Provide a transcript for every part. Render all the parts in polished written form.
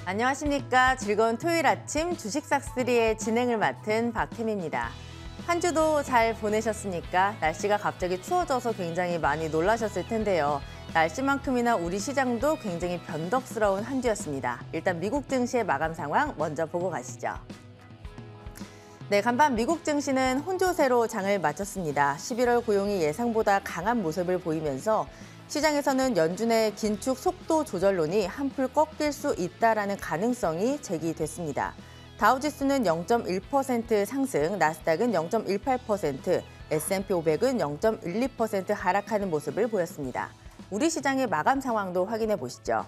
안녕하십니까. 즐거운 토요일 아침 주식싹쓸이의 진행을 맡은 박혜미입니다. 한 주도 잘 보내셨습니까? 날씨가 갑자기 추워져서 굉장히 많이 놀라셨을 텐데요. 날씨만큼이나 우리 시장도 굉장히 변덕스러운 한 주였습니다. 일단 미국 증시의 마감 상황 먼저 보고 가시죠. 네, 간밤 미국 증시는 혼조세로 장을 마쳤습니다. 11월 고용이 예상보다 강한 모습을 보이면서 시장에서는 연준의 긴축 속도 조절론이 한풀 꺾일 수 있다라는 가능성이 제기됐습니다. 다우지수는 0.1% 상승, 나스닥은 0.18%, S&P 500은 0.12% 하락하는 모습을 보였습니다. 우리 시장의 마감 상황도 확인해 보시죠.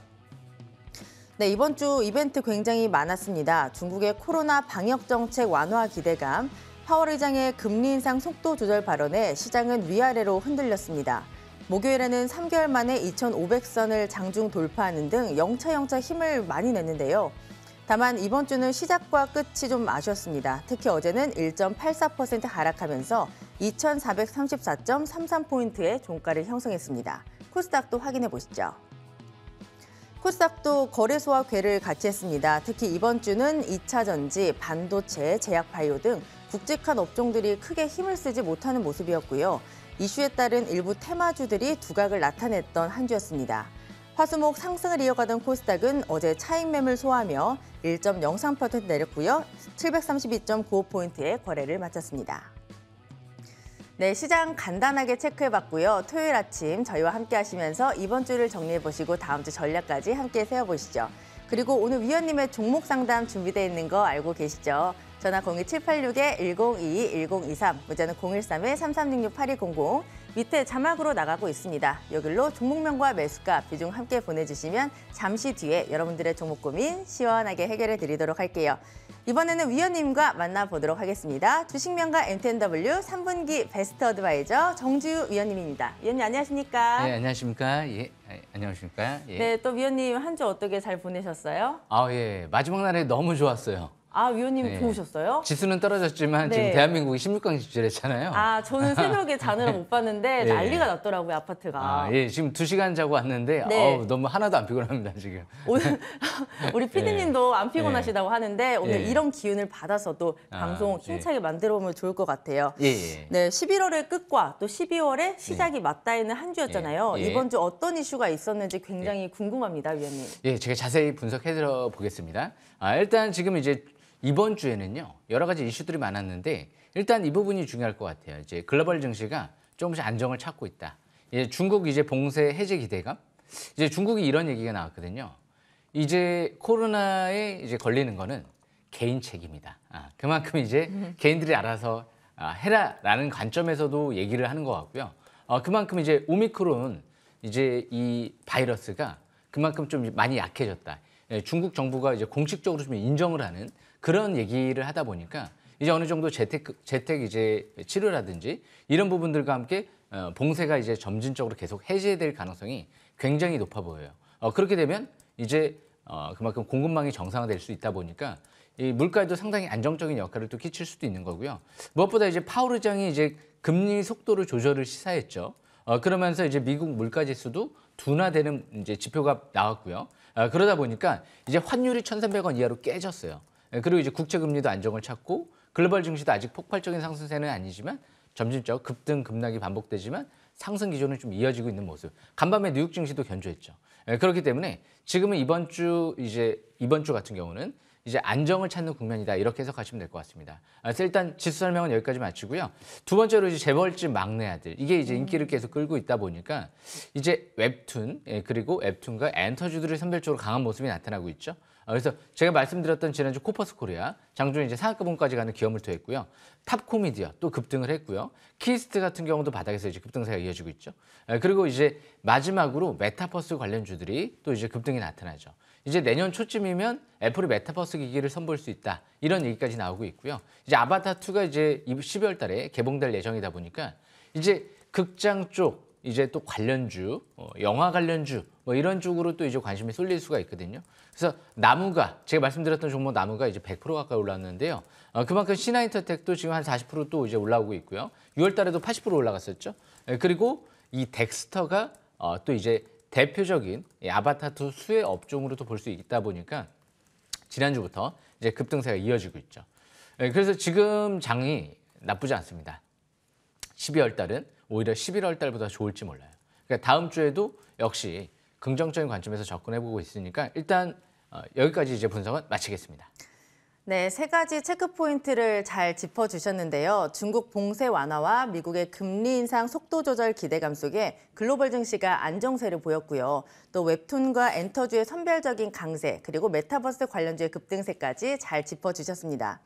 네, 이번 주 이벤트 굉장히 많았습니다. 중국의 코로나 방역 정책 완화 기대감, 파월 의장의 금리 인상 속도 조절 발언에 시장은 위아래로 흔들렸습니다. 목요일에는 3개월 만에 2,500선을 장중 돌파하는 등 영차영차 힘을 많이 냈는데요. 다만 이번 주는 시작과 끝이 좀 아쉬웠습니다. 특히 어제는 1.84% 하락하면서 2,434.33포인트의 종가를 형성했습니다. 코스닥도 확인해 보시죠. 코스닥도 거래소와 궤를 같이 했습니다. 특히 이번 주는 2차 전지, 반도체, 제약바이오 등 굵직한 업종들이 크게 힘을 쓰지 못하는 모습이었고요. 이슈에 따른 일부 테마주들이 두각을 나타냈던 한 주였습니다. 화수목 상승을 이어가던 코스닥은 어제 차익 매물 소화하며 1.03% 내렸고요. 732.95포인트의 거래를 마쳤습니다. 네, 시장 간단하게 체크해봤고요. 토요일 아침 저희와 함께 하시면서 이번 주를 정리해보시고 다음 주 전략까지 함께 세워보시죠. 그리고 오늘 위원님의 종목 상담 준비되어 있는 거 알고 계시죠? 전화 02786-1022-1023, 문자는 013-3366-8200, 밑에 자막으로 나가고 있습니다. 여기로 종목명과 매수가, 비중 함께 보내주시면 잠시 뒤에 여러분들의 종목 고민 시원하게 해결해 드리도록 할게요. 이번에는 위원님과 만나보도록 하겠습니다. 주식명가 MTNW 3분기 베스트 어드바이저 정지우 위원님입니다. 위원님 안녕하십니까? 네, 안녕하십니까? 예, 안녕하십니까? 예. 네, 또 위원님 한 주 어떻게 잘 보내셨어요? 예. 마지막 날에 너무 좋았어요. 아, 위원님 네. 좋으셨어요? 지수는 떨어졌지만 네. 지금 대한민국이 16강 진출했잖아요. 아, 저는 새벽에 자느라 못 봤는데 네. 난리가 났더라고요, 아파트가. 예, 지금 2시간 자고 왔는데 네. 너무 하나도 안 피곤합니다, 지금. 오늘 우리 PD님도 안 피곤하시다고 하는데 오늘 예. 이런 기운을 받아서도 방송 힘차게 만들어 보면 좋을 것 같아요. 예. 네, 11월의 끝과 또 12월의 시작이 맞닿아 있는 한 주였잖아요. 예. 이번 주 어떤 이슈가 있었는지 굉장히 궁금합니다, 위원님. 예, 제가 자세히 분석해드려 보겠습니다. 일단 지금 이제 이번 주에는요, 여러 가지 이슈들이 많았는데 일단 이 부분이 중요할 것 같아요. 이제 글로벌 증시가 조금씩 안정을 찾고 있다. 이제 중국 이제 봉쇄 해제 기대감. 이제 중국이 이런 얘기가 나왔거든요. 이제 코로나에 이제 걸리는 거는 개인 책임이다. 그만큼 이제 개인들이 알아서 해라라는 관점에서도 얘기를 하는 것 같고요. 그만큼 이제 오미크론 이제 이 바이러스가 그만큼 좀 많이 약해졌다. 중국 정부가 이제 공식적으로 좀 인정을 하는 그런 얘기를 하다 보니까 이제 어느 정도 재택 이제 치료라든지 이런 부분들과 함께 봉쇄가 이제 점진적으로 계속 해제될 가능성이 굉장히 높아 보여요. 그렇게 되면 이제 그만큼 공급망이 정상화될 수 있다 보니까 이 물가에도 상당히 안정적인 역할을 또 끼칠 수도 있는 거고요. 무엇보다 이제 파월 의장이 이제 금리 속도를 조절을 시사했죠. 그러면서 이제 미국 물가 지수도 둔화되는 이제 지표가 나왔고요. 그러다 보니까 이제 환율이 1,300원 이하로 깨졌어요. 그리고 이제 국채 금리도 안정을 찾고 글로벌 증시도 아직 폭발적인 상승세는 아니지만 점진적 급등 급락이 반복되지만 상승 기조는 좀 이어지고 있는 모습. 간밤에 뉴욕 증시도 견조했죠. 그렇기 때문에 지금은 이번 주 같은 경우는 이제 안정을 찾는 국면이다. 이렇게 해석하시면 될 것 같습니다. 그래서 일단 지수 설명은 여기까지 마치고요. 두 번째로 이제 재벌집 막내 아들. 이게 이제 인기를 계속 끌고 있다 보니까 이제 웹툰, 그리고 웹툰과 엔터주들이 선별적으로 강한 모습이 나타나고 있죠. 그래서 제가 말씀드렸던 지난주 코퍼스 코리아, 장중에 이제 상한가분까지 가는 기염을 토했고요. 탑코미디어 또 급등을 했고요. 키스트 같은 경우도 바닥에서 이제 급등세가 이어지고 있죠. 그리고 이제 마지막으로 메타버스 관련주들이 또 이제 급등이 나타나죠. 이제 내년 초쯤이면 애플이 메타버스 기기를 선보일 수 있다. 이런 얘기까지 나오고 있고요. 이제 아바타2가 이제 12월 달에 개봉될 예정이다 보니까 이제 극장 쪽 이제 또 관련주, 영화 관련주 뭐 이런 쪽으로 또 이제 관심이 쏠릴 수가 있거든요. 그래서 나무가 제가 말씀드렸던 종목 나무가 이제 100% 가까이 올랐는데요. 그만큼 신한인터텍도 지금 한 40% 또 이제 올라오고 있고요. 6월 달에도 80% 올라갔었죠. 그리고 이 덱스터가 또 이제 대표적인 아바타2 수혜 업종으로도 볼 수 있다 보니까 지난주부터 이제 급등세가 이어지고 있죠. 그래서 지금 장이 나쁘지 않습니다. 12월 달은 오히려 11월 달보다 좋을지 몰라요. 그러니까 다음 주에도 역시 긍정적인 관점에서 접근해보고 있으니까 일단 여기까지 이제 분석은 마치겠습니다. 네, 세 가지 체크 포인트를 잘 짚어주셨는데요. 중국 봉쇄 완화와 미국의 금리 인상 속도 조절 기대감 속에 글로벌 증시가 안정세를 보였고요. 또 웹툰과 엔터주의 선별적인 강세, 그리고 메타버스 관련주의 급등세까지 잘 짚어주셨습니다.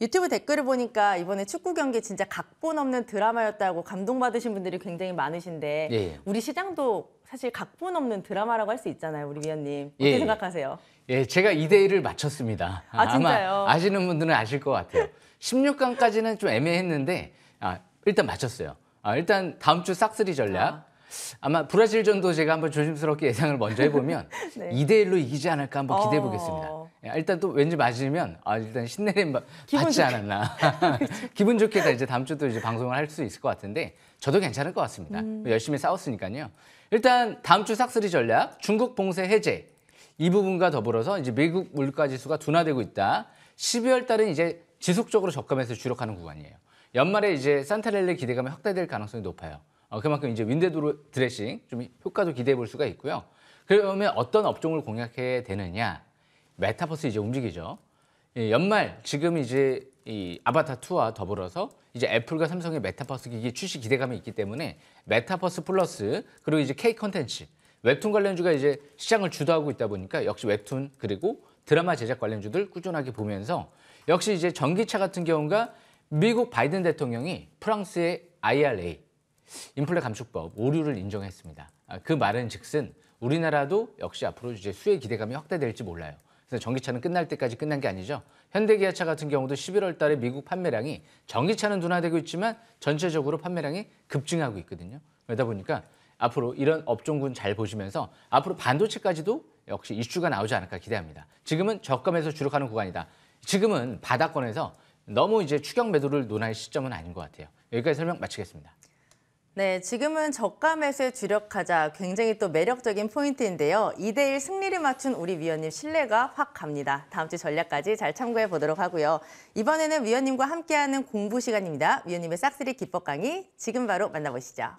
유튜브 댓글을 보니까 이번에 축구 경기 진짜 각본 없는 드라마였다고 감동받으신 분들이 굉장히 많으신데 예. 우리 시장도 사실 각본 없는 드라마라고 할 수 있잖아요, 우리 위원님. 어떻게 예. 생각하세요? 예, 제가 2대1을 맞췄습니다. 진짜요? 아마 아시는 분들은 아실 것 같아요. 16강까지는 좀 애매했는데 일단 맞췄어요. 일단 다음 주 싹쓸이 전략. 아마 브라질전도 제가 한번 조심스럽게 예상을 먼저 해보면 네. 2대1로 이기지 않을까 한번 기대해 보겠습니다. 일단 또 왠지 맞으면 일단 신내림 받지 않았나. 기분 좋게 다 이제 다음 주도 이제 방송을 할 수 있을 것 같은데 저도 괜찮을 것 같습니다. 열심히 싸웠으니까요. 일단 다음 주 싹쓸이 전략, 중국 봉쇄 해제 이 부분과 더불어서 이제 미국 물가 지수가 둔화되고 있다. 12월 달은 이제 지속적으로 저감해서 주력하는 구간이에요. 연말에 이제 산타렐리 기대감이 확대될 가능성이 높아요. 그만큼 이제 윈도우 드레싱 좀 효과도 기대해 볼 수가 있고요. 그러면 어떤 업종을 공략해야 되느냐? 메타버스 이제 움직이죠. 연말 지금 이제 이 아바타 2와 더불어서 이제 애플과 삼성의 메타버스 기기 출시 기대감이 있기 때문에 메타버스 플러스 그리고 이제 K 컨텐츠 웹툰 관련주가 이제 시장을 주도하고 있다 보니까 역시 웹툰 그리고 드라마 제작 관련주들 꾸준하게 보면서 역시 이제 전기차 같은 경우가 미국 바이든 대통령이 프랑스의 IRA 인플레 감축법 오류를 인정했습니다. 그 말은 즉슨 우리나라도 역시 앞으로 이제 수혜 기대감이 확대될지 몰라요. 그래서 전기차는 끝날 때까지 끝난 게 아니죠. 현대기아차 같은 경우도 11월 달에 미국 판매량이 전기차는 둔화되고 있지만 전체적으로 판매량이 급증하고 있거든요. 그러다 보니까 앞으로 이런 업종군 잘 보시면서 앞으로 반도체까지도 역시 이슈가 나오지 않을까 기대합니다. 지금은 저감에서 주력하는 구간이다. 지금은 바닥권에서 너무 이제 추격 매도를 논할 시점은 아닌 것 같아요. 여기까지 설명 마치겠습니다. 네, 지금은 저가 매수에 주력하자 굉장히 또 매력적인 포인트인데요. 2대1 승리를 맞춘 우리 위원님 신뢰가 확 갑니다. 다음 주 전략까지 잘 참고해 보도록 하고요. 이번에는 위원님과 함께하는 공부 시간입니다. 위원님의 싹쓸이 기법 강의 지금 바로 만나보시죠.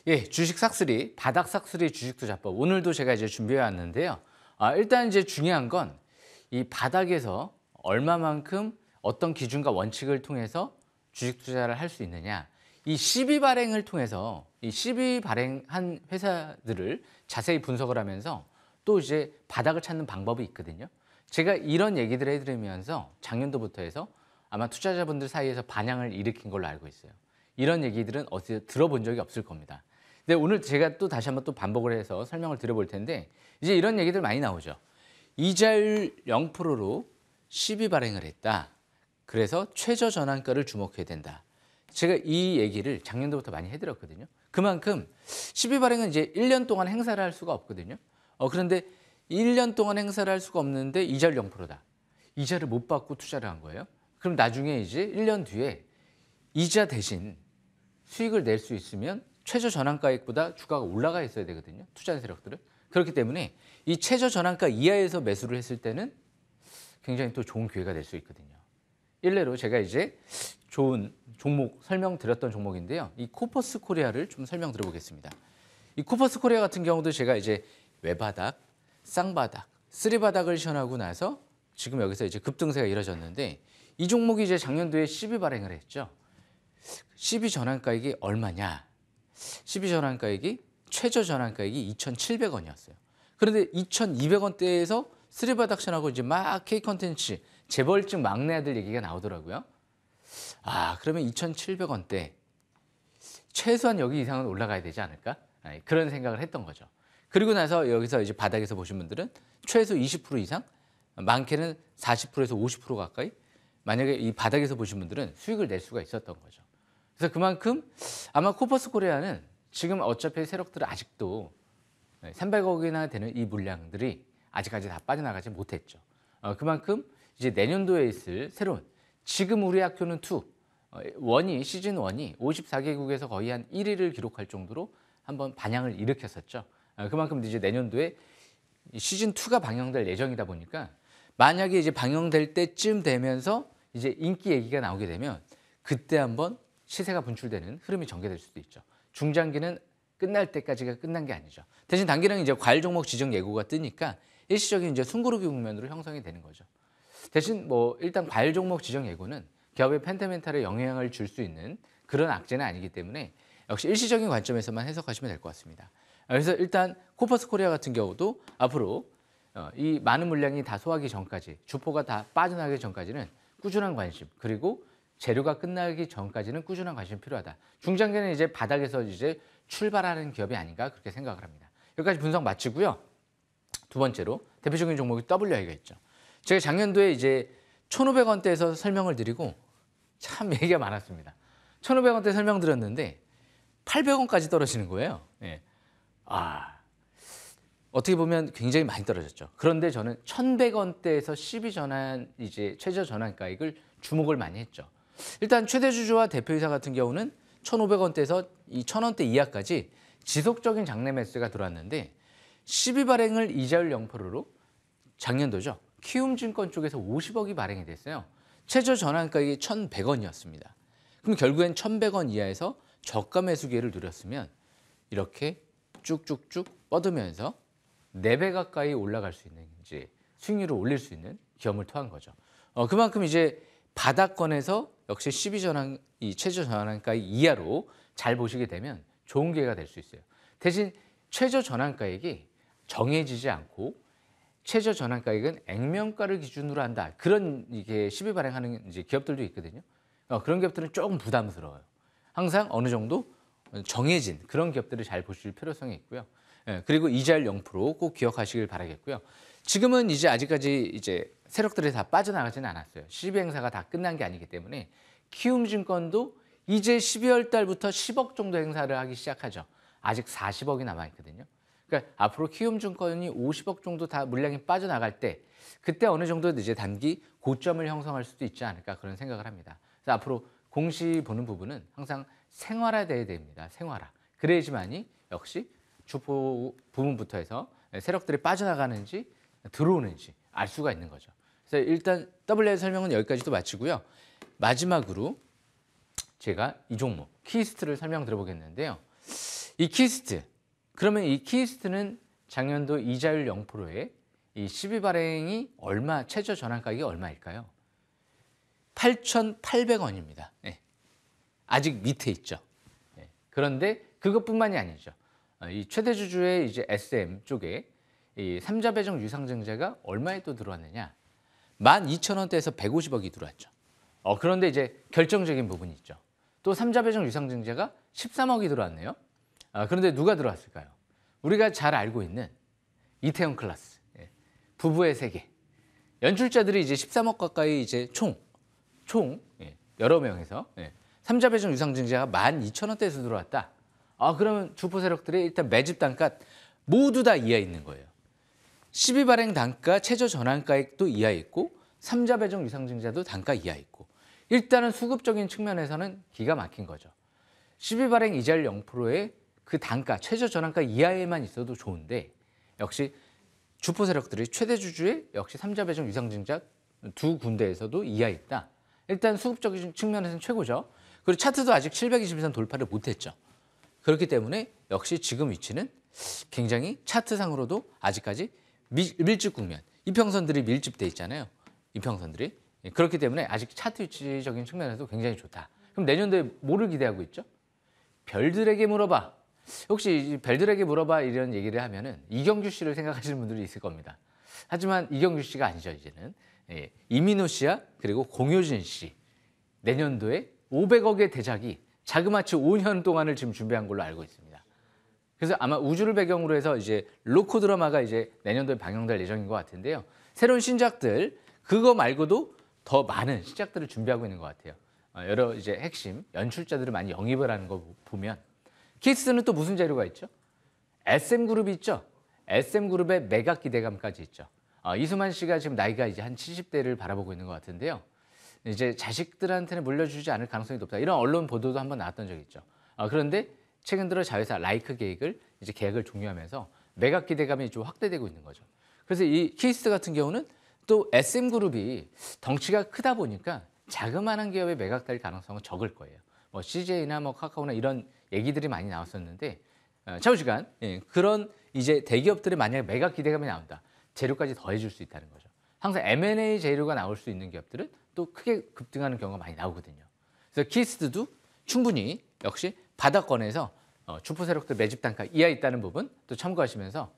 예, 주식 싹쓸이, 바닥 싹쓸이 주식 투자법. 오늘도 제가 이제 준비해 왔는데요. 일단 이제 중요한 건 이 바닥에서 얼마만큼 어떤 기준과 원칙을 통해서 주식 투자를 할 수 있느냐. 이 시비 발행을 통해서 이 시비 발행한 회사들을 자세히 분석을 하면서 또 이제 바닥을 찾는 방법이 있거든요. 제가 이런 얘기들을 해드리면서 작년도부터 해서 아마 투자자분들 사이에서 반향을 일으킨 걸로 알고 있어요. 이런 얘기들은 어디서 들어본 적이 없을 겁니다. 근데 오늘 제가 또 다시 한번 또 반복을 해서 설명을 드려볼 텐데 이제 이런 얘기들 많이 나오죠. 이자율 0%로 시비 발행을 했다. 그래서 최저 전환가를 주목해야 된다. 제가 이 얘기를 작년도부터 많이 해드렸거든요. 그만큼 시비 발행은 이제 1년 동안 행사를 할 수가 없거든요. 그런데 1년 동안 행사를 할 수가 없는데 이자율 0%다. 이자를 못 받고 투자를 한 거예요. 그럼 나중에 이제 1년 뒤에 이자 대신 수익을 낼 수 있으면 최저 전환가액보다 주가가 올라가 있어야 되거든요. 투자 세력들은. 그렇기 때문에 이 최저 전환가 이하에서 매수를 했을 때는 굉장히 또 좋은 기회가 될 수 있거든요. 일례로 제가 이제 좋은 종목 설명드렸던 종목인데요. 이 코퍼스 코리아를 좀 설명드려보겠습니다. 이 코퍼스 코리아 같은 경우도 제가 이제 외바닥, 쌍바닥, 쓰리바닥을 시연하고 나서 지금 여기서 이제 급등세가 이뤄졌는데 이 종목이 이제 작년도에 시비 발행을 했죠. 12 전환가액이 얼마냐? 12 전환가액이 최저 전환가액이 2,700원이었어요. 그런데 2,200원대에서 쓰리바닥션하고 이제 막 K 컨텐츠 재벌집 막내 아들 얘기가 나오더라고요. 아, 그러면 2,700원대 최소한 여기 이상은 올라가야 되지 않을까? 그런 생각을 했던 거죠. 그리고 나서 여기서 이제 바닥에서 보신 분들은 최소 20% 이상, 많게는 40%에서 50% 가까이 만약에 이 바닥에서 보신 분들은 수익을 낼 수가 있었던 거죠. 그래서 그만큼 아마 코퍼스 코리아는 지금 어차피 세력들은 아직도 300억이나 되는 이 물량들이 아직까지 다 빠져나가지 못했죠. 그만큼 이제 내년도에 있을 새로운 지금 우리 학교는 2, 시즌 1이 54개국에서 거의 한 1위를 기록할 정도로 한번 반향을 일으켰었죠. 그만큼 이제 내년도에 시즌 2가 방영될 예정이다 보니까 만약에 이제 방영될 때쯤 되면서 이제 인기 얘기가 나오게 되면 그때 한번 시세가 분출되는 흐름이 전개될 수도 있죠. 중장기는 끝날 때까지가 끝난 게 아니죠. 대신 단기는 이제 과일 종목 지정 예고가 뜨니까 일시적인 이제 숨고르기 국면으로 형성이 되는 거죠. 대신 뭐 일단 과일 종목 지정 예고는 기업의 펜타멘탈에 영향을 줄 수 있는 그런 악재는 아니기 때문에 역시 일시적인 관점에서만 해석하시면 될 것 같습니다. 그래서 일단 코퍼스 코리아 같은 경우도 앞으로 이 많은 물량이 다 소화하기 전까지 주포가 다 빠져나가기 전까지는 꾸준한 관심 그리고 재료가 끝나기 전까지는 꾸준한 관심이 필요하다. 중장기는 이제 바닥에서 이제 출발하는 기업이 아닌가 그렇게 생각을 합니다. 여기까지 분석 마치고요. 두 번째로 대표적인 종목이 WI가 있죠. 제가 작년도에 이제 1,500원대에서 설명을 드리고 참 얘기가 많았습니다. 1,500원대 설명드렸는데 800원까지 떨어지는 거예요. 예. 어떻게 보면 굉장히 많이 떨어졌죠. 그런데 저는 1,100원대에서 12 전환 이제 최저 전환가액을 주목을 많이 했죠. 일단 최대 주주와 대표이사 같은 경우는 1,500원대에서 이 1,000원대 이하까지 지속적인 장내 매수가 들어왔는데 12 발행을 이자율 0%로 작년도죠. 키움증권 쪽에서 50억이 발행이 됐어요. 최저 전환가액이 1,100원이었습니다. 그럼 결국엔 1,100원 이하에서 저가 매수 기회를 누렸으면 이렇게 쭉쭉쭉 뻗으면서 4배 가까이 올라갈 수 있는 이제 수익률을 올릴 수 있는 기업을 토한 거죠. 그만큼 이제 바닥권에서 역시 12 전환 이 최저 전환가액 이하로 잘 보시게 되면 좋은 기회가 될 수 있어요. 대신 최저 전환가액이 정해지지 않고 최저 전환가액은 액면가를 기준으로 한다. 그런 이게 12 발행하는 이제 기업들도 있거든요. 그런 기업들은 조금 부담스러워요. 항상 어느 정도 정해진 그런 기업들을 잘 보실 필요성이 있고요. 그리고 이자율 0%꼭 기억하시길 바라겠고요. 지금은 이제 아직까지 이제 세력들이 다 빠져나가지는 않았어요. 12 행사가 다 끝난 게 아니기 때문에 키움증권도 이제 12월 달부터 10억 정도 행사를 하기 시작하죠. 아직 40억이 남아 있거든요. 그러니까 앞으로 키움증권이 50억 정도 다 물량이 빠져나갈 때 그때 어느 정도 이제 단기 고점을 형성할 수도 있지 않을까 그런 생각을 합니다. 그래서 앞으로 공시 보는 부분은 항상 생활화돼야 됩니다. 생활화. 그래야지만이 역시 주포 부분부터 해서 세력들이 빠져나가는지 들어오는지 알 수가 있는 거죠. 그래서 일단 WI 설명은 여기까지도 마치고요. 마지막으로 제가 이 종목 키스트를 설명드려보겠는데요. 이 키스트, 그러면 이 키스트는 작년도 이자율 0%에 이 12 발행이 얼마, 최저 전환가격이 얼마일까요? 8,800원입니다. 네. 아직 밑에 있죠. 네. 그런데 그것뿐만이 아니죠. 이 최대 주주의 이제 SM 쪽에 이 삼자 배정 유상증자가 얼마에 또 들어왔느냐? 12,000원대에서 150억이 들어왔죠. 그런데 이제 결정적인 부분이 있죠. 또 삼자 배정 유상증자가 13억이 들어왔네요. 그런데 누가 들어왔을까요? 우리가 잘 알고 있는 이태원 클라스, 부부의 세계. 연출자들이 이제 13억 가까이 이제 총 여러 명에서 삼자 배정 유상증자가 12,000원대에서 들어왔다. 그러면 주포 세력들이 일단 매집 단가 모두 다 이하에 있는 거예요. 12 발행 단가 최저 전환가액도 이하에 있고 삼자 배정 유상증자도 단가 이하에 있고 일단은 수급적인 측면에서는 기가 막힌 거죠. 12 발행 이자율 0%의 그 단가 최저 전환가 이하에만 있어도 좋은데 역시 주포 세력들이 최대 주주의 역시 삼자 배정 유상증자 두 군데에서도 이하에 있다. 일단 수급적인 측면에서는 최고죠. 그리고 차트도 아직 720선 돌파를 못했죠. 그렇기 때문에 역시 지금 위치는 굉장히 차트상으로도 아직까지 밀집 국면, 이평선들이 밀집돼 있잖아요. 이평선들이. 그렇기 때문에 아직 차트 위치적인 측면에서 굉장히 좋다. 그럼 내년도에 뭐를 기대하고 있죠? 별들에게 물어봐. 혹시 별들에게 물어봐 이런 얘기를 하면은 이경규 씨를 생각하시는 분들이 있을 겁니다. 하지만 이경규 씨가 아니죠, 이제는. 예, 이민호 씨야 그리고 공효진 씨. 내년도에 500억의 대작이 자그마치 5년 동안을 지금 준비한 걸로 알고 있습니다. 그래서 아마 우주를 배경으로 해서 이제 로코 드라마가 이제 내년도에 방영될 예정인 것 같은데요. 새로운 신작들 그거 말고도 더 많은 신작들을 준비하고 있는 것 같아요. 여러 이제 핵심 연출자들을 많이 영입을 하는 거 보면 키스는 또 무슨 재료가 있죠? SM그룹이 있죠. SM그룹의 매각 기대감까지 있죠. 이수만 씨가 지금 나이가 이제 한 70대를 바라보고 있는 것 같은데요. 이제 자식들한테는 물려주지 않을 가능성이 높다. 이런 언론 보도도 한번 나왔던 적이 있죠. 그런데 최근 들어 자회사 라이크 계약을 종료하면서 매각 기대감이 좀 확대되고 있는 거죠. 그래서 이 키스 같은 경우는 또 SM그룹이 덩치가 크다 보니까 자그마한 기업에 매각될 가능성은 적을 거예요. 뭐 CJ나 뭐 카카오나 이런 얘기들이 많이 나왔었는데 차후시간 그런 이제 대기업들의 만약에 매각 기대감이 나온다. 재료까지 더해줄 수 있다는 거죠. 항상 M&A 재료가 나올 수 있는 기업들은 또 크게 급등하는 경우가 많이 나오거든요. 그래서 키스도 충분히 역시 바닥권에서 주포 세력들 매집 단가 이하 있다는 부분 또 참고하시면서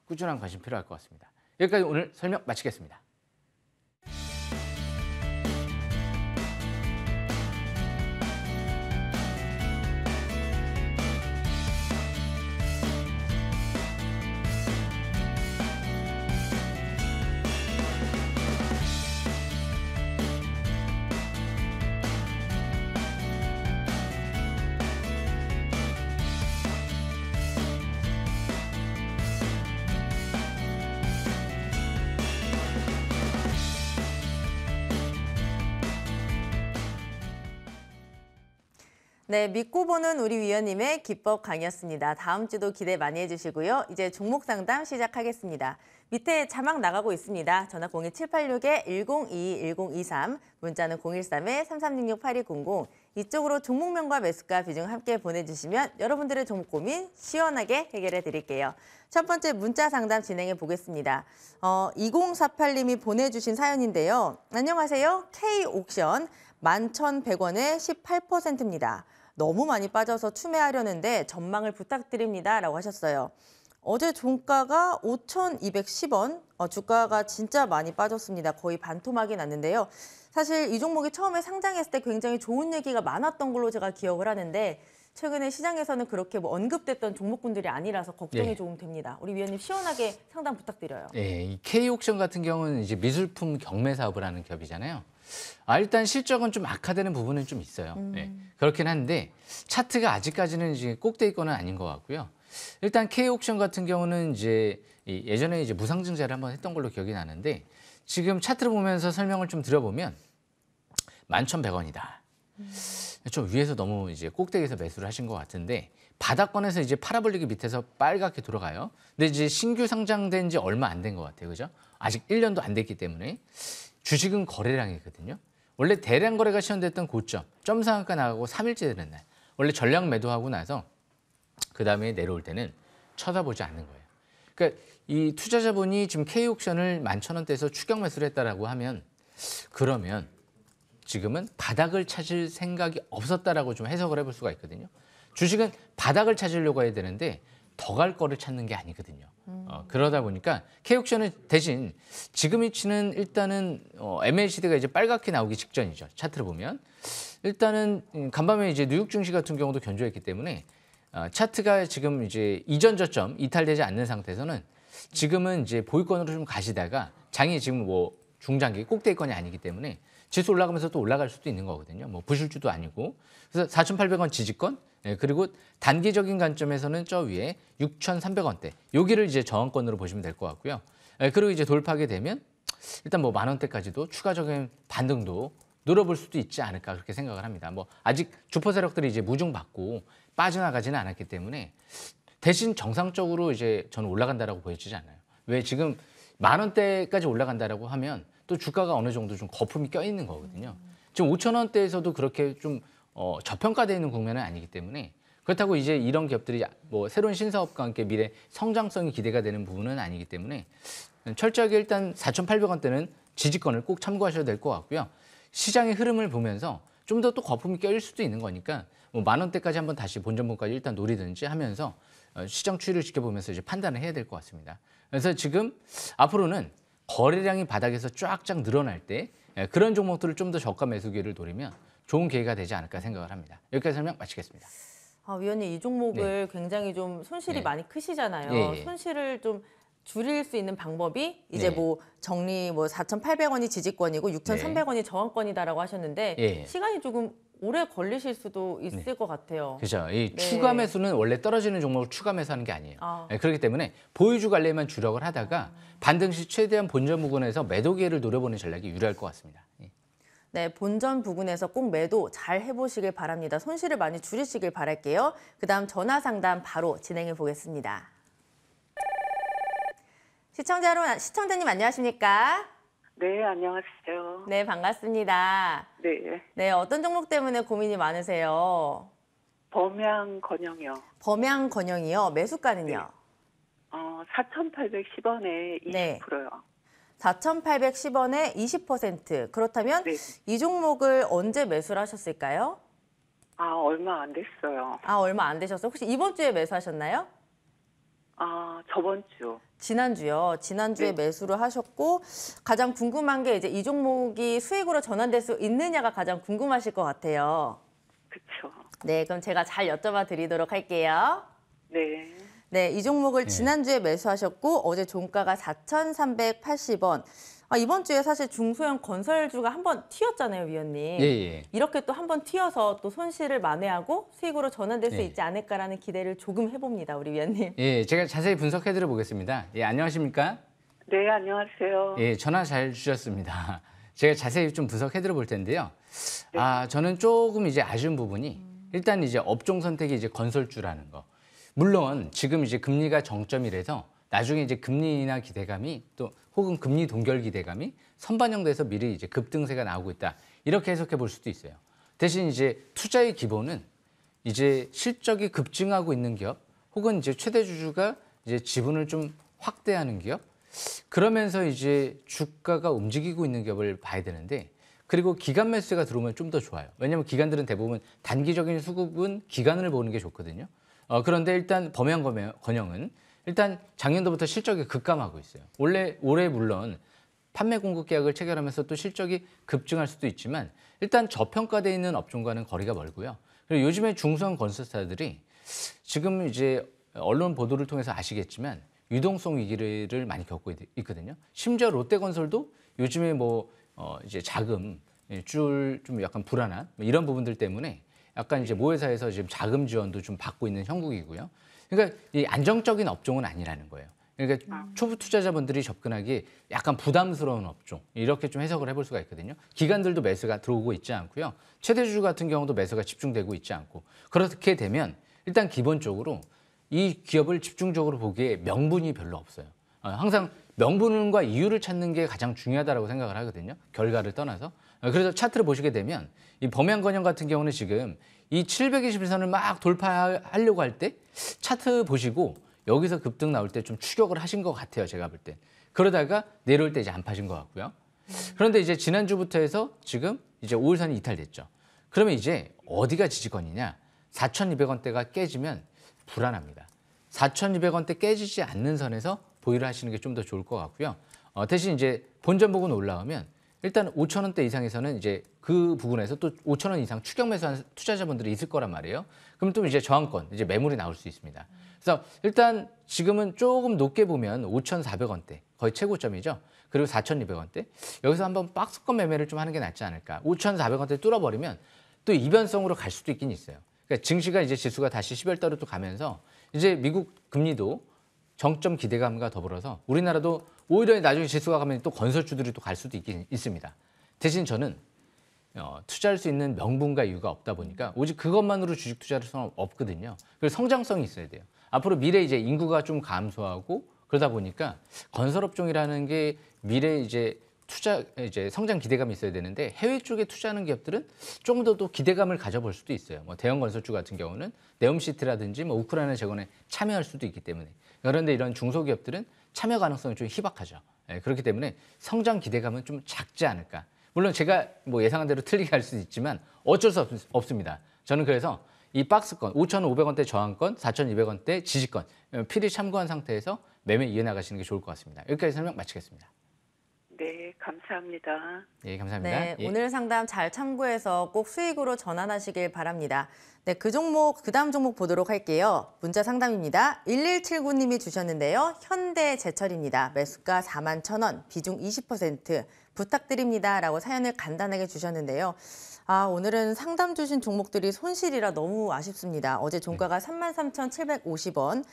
꾸준한 관심 필요할 것 같습니다. 여기까지 오늘 설명 마치겠습니다. 네, 믿고 보는 우리 위원님의 기법 강의였습니다. 다음 주도 기대 많이 해주시고요. 이제 종목 상담 시작하겠습니다. 밑에 자막 나가고 있습니다. 전화 02786-1022-1023, 문자는 013-3366-8200. 이쪽으로 종목명과 매수가 비중 함께 보내주시면 여러분들의 종목 고민 시원하게 해결해 드릴게요. 첫 번째 문자 상담 진행해 보겠습니다. 2048님이 보내주신 사연인데요. 안녕하세요. K옥션 11,100원에 18%입니다. 너무 많이 빠져서 추매하려는데 전망을 부탁드립니다. 라고 하셨어요. 어제 종가가 5,210원, 주가가 진짜 많이 빠졌습니다. 거의 반토막이 났는데요. 사실 이 종목이 처음에 상장했을 때 굉장히 좋은 얘기가 많았던 걸로 제가 기억을 하는데 최근에 시장에서는 그렇게 뭐 언급됐던 종목군들이 아니라서 걱정이 조금 됩니다. 우리 위원님 시원하게 상담 부탁드려요. 네, 이 K옥션 같은 경우는 이제 미술품 경매 사업을 하는 기업이잖아요. 일단 실적은 좀 악화되는 부분은 좀 있어요. 네, 그렇긴 한데 차트가 아직까지는 이제 꼭대기권은 아닌 것 같고요. 일단 K옥션 같은 경우는 이제 예전에 이제 무상증자를 한번 했던 걸로 기억이 나는데 지금 차트를 보면서 설명을 좀 드려보면 11,100원이다. 좀 위에서 너무 이제 꼭대기에서 매수를 하신 것 같은데 바닥권에서 이제 파라볼릭이 밑에서 빨갛게 돌아가요. 근데 이제 신규 상장된 지 얼마 안 된 것 같아요. 그죠? 아직 1년도 안 됐기 때문에 주식은 거래량이거든요. 원래 대량 거래가 시현됐던 고점, 점상한가 나가고 3일째 되는 날. 원래 전량 매도하고 나서 그다음에 내려올 때는 쳐다보지 않는 거예요. 그러니까 이 투자자분이 지금 K옥션을 11,000원대에서 추격 매수를 했다라고 하면 그러면 지금은 바닥을 찾을 생각이 없었다라고 좀 해석을 해볼 수가 있거든요. 주식은 바닥을 찾으려고 해야 되는데 더 갈 거를 찾는 게 아니거든요. 그러다 보니까 K옥션은 대신 지금 위치는 일단은 MACD가 이제 빨갛게 나오기 직전이죠. 차트를 보면 일단은 간밤에 이제 뉴욕 증시 같은 경우도 견조했기 때문에 차트가 지금 이제 이전 저점 이탈되지 않는 상태에서는 지금은 이제 보유권으로 좀 가시다가 장이 지금 뭐 중장기 꼭대기권이 아니기 때문에 지수 올라가면서 또 올라갈 수도 있는 거거든요. 뭐 부실주도 아니고. 그래서 4,800원 지지권, 그리고 단기적인 관점에서는 저 위에 6,300원대. 여기를 이제 저항권으로 보시면 될 것 같고요. 그리고 이제 돌파하게 되면 일단 뭐 10,000원대까지도 추가적인 반등도 노려볼 수도 있지 않을까 그렇게 생각을 합니다. 뭐 아직 주포 세력들이 이제 무중받고 빠져나가지는 않았기 때문에 대신 정상적으로 이제 저는 올라간다라고 보여지지 않아요. 왜 지금 10,000원대까지 올라간다라고 하면 또 주가가 어느 정도 좀 거품이 껴있는 거거든요. 지금 5,000원대에서도 그렇게 좀 저평가되어 있는 국면은 아니기 때문에 그렇다고 이제 이런 기업들이 뭐 새로운 신사업과 함께 미래 성장성이 기대가 되는 부분은 아니기 때문에 철저하게 일단 4,800원대는 지지권을 꼭 참고하셔야 될 것 같고요. 시장의 흐름을 보면서 좀 더 또 거품이 껴일 수도 있는 거니까 뭐 10,000원대까지 한번 다시 본전분까지 일단 노리든지 하면서 시장 추이를 지켜보면서 이제 판단을 해야 될 것 같습니다. 그래서 지금 앞으로는 거래량이 바닥에서 쫙쫙 늘어날 때 그런 종목들을 좀 더 저가 매수 기회를 노리면 좋은 기회가 되지 않을까 생각을 합니다. 여기까지 설명 마치겠습니다. 위원님 이 종목을 굉장히 좀 손실이 네. 많이 크시잖아요. 예, 예. 손실을 좀 줄일 수 있는 방법이 이제 네. 뭐 정리 뭐 4,800원이 지지권이고 6,300원이 저항권이다라고 하셨는데 예. 시간이 조금 오래 걸리실 수도 있을 것 같아요. 그렇죠. 이 네. 추가 매수는 원래 떨어지는 종목을 추가 매수하는 게 아니에요. 아. 그렇기 때문에 보유주 관리만 주력을 하다가 반등 시 최대한 본전 부근에서 매도 기회를 노려보는 전략이 유리할 것 같습니다. 예. 네, 본전 부근에서 꼭 매도 잘 해보시길 바랍니다. 손실을 많이 줄이시길 바랄게요. 그다음 전화 상담 바로 진행해 보겠습니다. 시청자님 안녕하십니까? 네, 안녕하세요. 네, 반갑습니다. 네, 네, 어떤 종목 때문에 고민이 많으세요? 범양 건영이요. 범양 건영이요. 매수가는요? 4,810원에 20%요. 4,810원에 20%. 그렇다면 네. 이 종목을 언제 매수를 하셨을까요? 얼마 안 됐어요. 얼마 안 되셨어요. 혹시 이번 주에 매수하셨나요? 저번 주. 지난주요. 지난주에 네. 매수를 하셨고 가장 궁금한 게 이제 이 종목이 수익으로 전환될 수 있느냐가 가장 궁금하실 것 같아요. 그쵸. 네, 그럼 제가 잘 여쭤봐 드리도록 할게요. 네. 네, 이 종목을 네. 지난주에 매수하셨고 어제 종가가 4,380원. 이번 주에 사실 중소형 건설주가 한번 튀었잖아요, 위원님. 예, 예. 이렇게 또 한번 튀어서 또 손실을 만회하고 수익으로 전환될 수 네. 있지 않을까라는 기대를 조금 해봅니다, 우리 위원님. 예, 제가 자세히 분석해드려 보겠습니다. 예, 안녕하십니까? 네, 안녕하세요. 예, 전화 잘 주셨습니다. 제가 자세히 좀 분석해드려 볼 텐데요. 네. 저는 조금 이제 아쉬운 부분이 일단 이제 업종 선택이 이제 건설주라는 거. 물론 지금 이제 금리가 정점이라서 나중에 이제 금리나 기대감이 또 혹은 금리 동결 기대감이 선반영돼서 미리 이제 급등세가 나오고 있다. 이렇게 해석해 볼 수도 있어요. 대신 이제 투자의 기본은 이제 실적이 급증하고 있는 기업 혹은 이제 최대 주주가 이제 지분을 좀 확대하는 기업 그러면서 이제 주가가 움직이고 있는 기업을 봐야 되는데 그리고 기간 매수가 들어오면 좀 더 좋아요. 왜냐하면 기관들은 대부분 단기적인 수급은 기간을 보는 게 좋거든요. 그런데 일단 범양 건영은 일단 작년도부터 실적이 급감하고 있어요. 올해 물론 판매 공급 계약을 체결하면서 또 실적이 급증할 수도 있지만 일단 저평가되어 있는 업종과는 거리가 멀고요. 그리고 요즘에 중소형 건설사들이 지금 이제 언론 보도를 통해서 아시겠지만 유동성 위기를 많이 겪고 있거든요. 심지어 롯데건설도 요즘에 이제 자금 줄 좀 약간 불안한 이런 부분들 때문에 약간 이제 모회사에서 지금 자금 지원도 좀 받고 있는 형국이고요. 그러니까 이 안정적인 업종은 아니라는 거예요. 그러니까 초보 투자자분들이 접근하기 약간 부담스러운 업종 이렇게 좀 해석을 해볼 수가 있거든요. 기관들도 매수가 들어오고 있지 않고요. 최대 주주 같은 경우도 매수가 집중되고 있지 않고 그렇게 되면 일단 기본적으로 이 기업을 집중적으로 보기에 명분이 별로 없어요. 항상 명분과 이유를 찾는 게 가장 중요하다고 생각을 하거든요. 결과를 떠나서. 그래서 차트를 보시게 되면 이 범양건영 같은 경우는 지금 이 721선을 막 돌파하려고 할 때 차트 보시고 여기서 급등 나올 때 좀 추격을 하신 것 같아요. 제가 볼 때. 그러다가 내려올 때 이제 안 파신 것 같고요. 그런데 이제 지난주부터 해서 지금 이제 5일선이 이탈됐죠. 그러면 이제 어디가 지지권이냐? 4,200원대가 깨지면 불안합니다. 4,200원대 깨지지 않는 선에서 보유를 하시는 게 좀 더 좋을 것 같고요. 대신 이제 본전 부근 올라오면 일단 5,000원대 이상에서는 이제 그 부분에서 또 5,000원 이상 추격 매수한 투자자분들이 있을 거란 말이에요. 그럼 또 이제 저항권, 이제 매물이 나올 수 있습니다. 그래서 일단 지금은 조금 높게 보면 5,400원대, 거의 최고점이죠. 그리고 4,200원대. 여기서 한번 박스권 매매를 좀 하는 게 낫지 않을까. 5,400원대 뚫어버리면 또 이변성으로 갈 수도 있긴 있어요. 그러니까 증시가 이제 지수가 다시 10월달로 또 가면서 이제 미국 금리도 정점 기대감과 더불어서 우리나라도 오히려 나중에 지수가 가면 또 건설주들이 또 갈 수도 있긴 있습니다. 대신 저는 투자할 수 있는 명분과 이유가 없다 보니까 오직 그것만으로 주식 투자를 수는 없거든요. 그리고 성장성이 있어야 돼요. 앞으로 미래 이제 인구가 좀 감소하고 그러다 보니까 건설업종이라는 게 미래 이제 투자 이제 성장 기대감이 있어야 되는데 해외 쪽에 투자하는 기업들은 조금 더 또 기대감을 가져볼 수도 있어요. 대형 건설주 같은 경우는 네옴시티라든지 우크라이나 재건에 참여할 수도 있기 때문에 그런데 이런 중소기업들은 참여 가능성이 좀 희박하죠. 그렇기 때문에 성장 기대감은 좀 작지 않을까. 물론 제가 뭐 예상한 대로 틀리게 할 수도 있지만 어쩔 수 없습니다. 저는 그래서 이 박스권, 5,500원대 저항권, 4,200원대 지지권 필히 참고한 상태에서 매매 이어나가시는 게 좋을 것 같습니다. 여기까지 설명 마치겠습니다. 네, 감사합니다. 예, 감사합니다. 네, 예. 오늘 상담 잘 참고해서 꼭 수익으로 전환하시길 바랍니다. 네, 그 다음 종목 보도록 할게요. 문자 상담입니다. 1179님이 주셨는데요. 현대제철입니다. 매수가 41,000원, 비중 20% 부탁드립니다. 라고 사연을 간단하게 주셨는데요. 오늘은 상담 주신 종목들이 손실이라 너무 아쉽습니다. 어제 종가가 33,750원.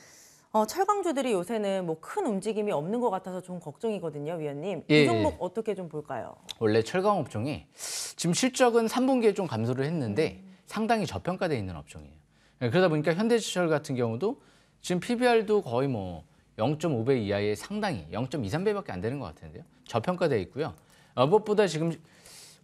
철강주들이 요새는 뭐 큰 움직임이 없는 것 같아서 좀 걱정이거든요, 위원님. 예, 이 종목 어떻게 좀 볼까요? 원래 철강 업종이 지금 실적은 3분기에 좀 감소를 했는데 상당히 저평가되어 있는 업종이에요. 그러다 보니까 현대제철 같은 경우도 지금 PBR도 거의 뭐 0.5배 이하의 상당히 0.23배밖에 안 되는 것 같은데요. 저평가되어 있고요. 무엇보다 지금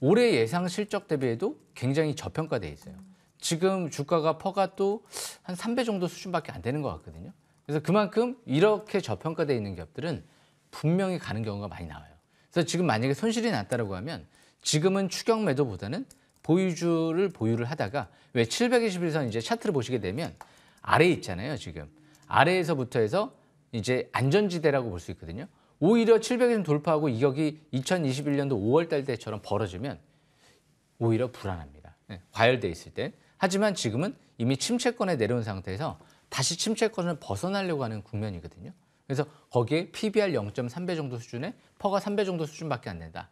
올해 예상 실적 대비해도 굉장히 저평가되어 있어요. 지금 주가가 퍼가 또 한 3배 정도 수준밖에 안 되는 것 같거든요. 그래서 그만큼 이렇게 저평가되어 있는 기업들은 분명히 가는 경우가 많이 나와요. 그래서 지금 만약에 손실이 났다라고 하면 지금은 추격 매도보다는 보유주를 보유를 하다가 왜 721선 이제 차트를 보시게 되면 아래에 있잖아요. 지금 아래에서부터 해서 이제 안전지대라고 볼 수 있거든요. 오히려 700선 돌파하고 이격이 2021년도 5월 달 때처럼 벌어지면 오히려 불안합니다. 과열돼 있을 때. 하지만 지금은 이미 침체권에 내려온 상태에서 다시 침체권을 벗어나려고 하는 국면이거든요. 그래서 거기에 PBR 0.3배 정도 수준에 퍼가 3배 정도 수준밖에 안 된다.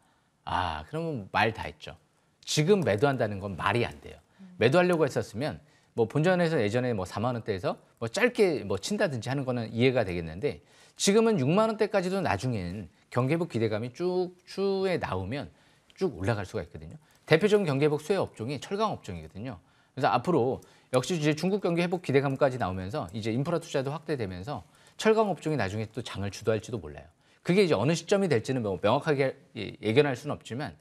그러면 말 다 했죠. 지금 매도한다는 건 말이 안 돼요. 매도하려고 했었으면 뭐 본전에서 예전에 뭐 4만 원대에서 뭐 짧게 뭐 친다든지 하는 거는 이해가 되겠는데 지금은 6만 원대까지도 나중엔 경계복 기대감이 쭉 추후에 나오면 쭉 올라갈 수가 있거든요. 대표적인 경계복 수혜 업종이 철강 업종이거든요. 그래서 앞으로 역시 이제 중국 경기 회복 기대감까지 나오면서 이제 인프라 투자도 확대되면서 철강 업종이 나중에 또 장을 주도할지도 몰라요. 그게 이제 어느 시점이 될지는 뭐 명확하게 예견할 수는 없지만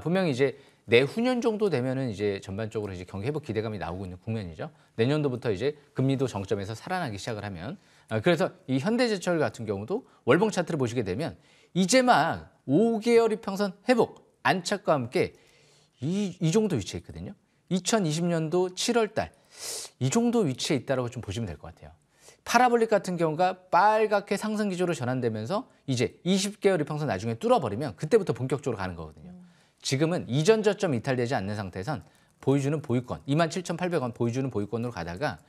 분명히 이제 내후년 정도 되면은 이제 전반적으로 이제 경기 회복 기대감이 나오고 있는 국면이죠. 내년도부터 이제 금리도 정점에서 살아나기 시작을 하면 그래서 이 현대제철 같은 경우도 월봉 차트를 보시게 되면 이제 막 5개월 이평선 회복 안착과 함께 이 정도 위치에 있거든요. 2020년도 7월 달 이 정도 위치에 있다라고 좀 보시면 될 것 같아요. 파라볼릭 같은 경우가 빨갛게 상승 기조로 전환되면서 이제 20개월 이평선 나중에 뚫어버리면 그때부터 본격적으로 가는 거거든요. 지금은 이전 저점 이탈되지 않는 상태에선 보유주는 보유권, 27,800원 보유주는 보유권으로 가다가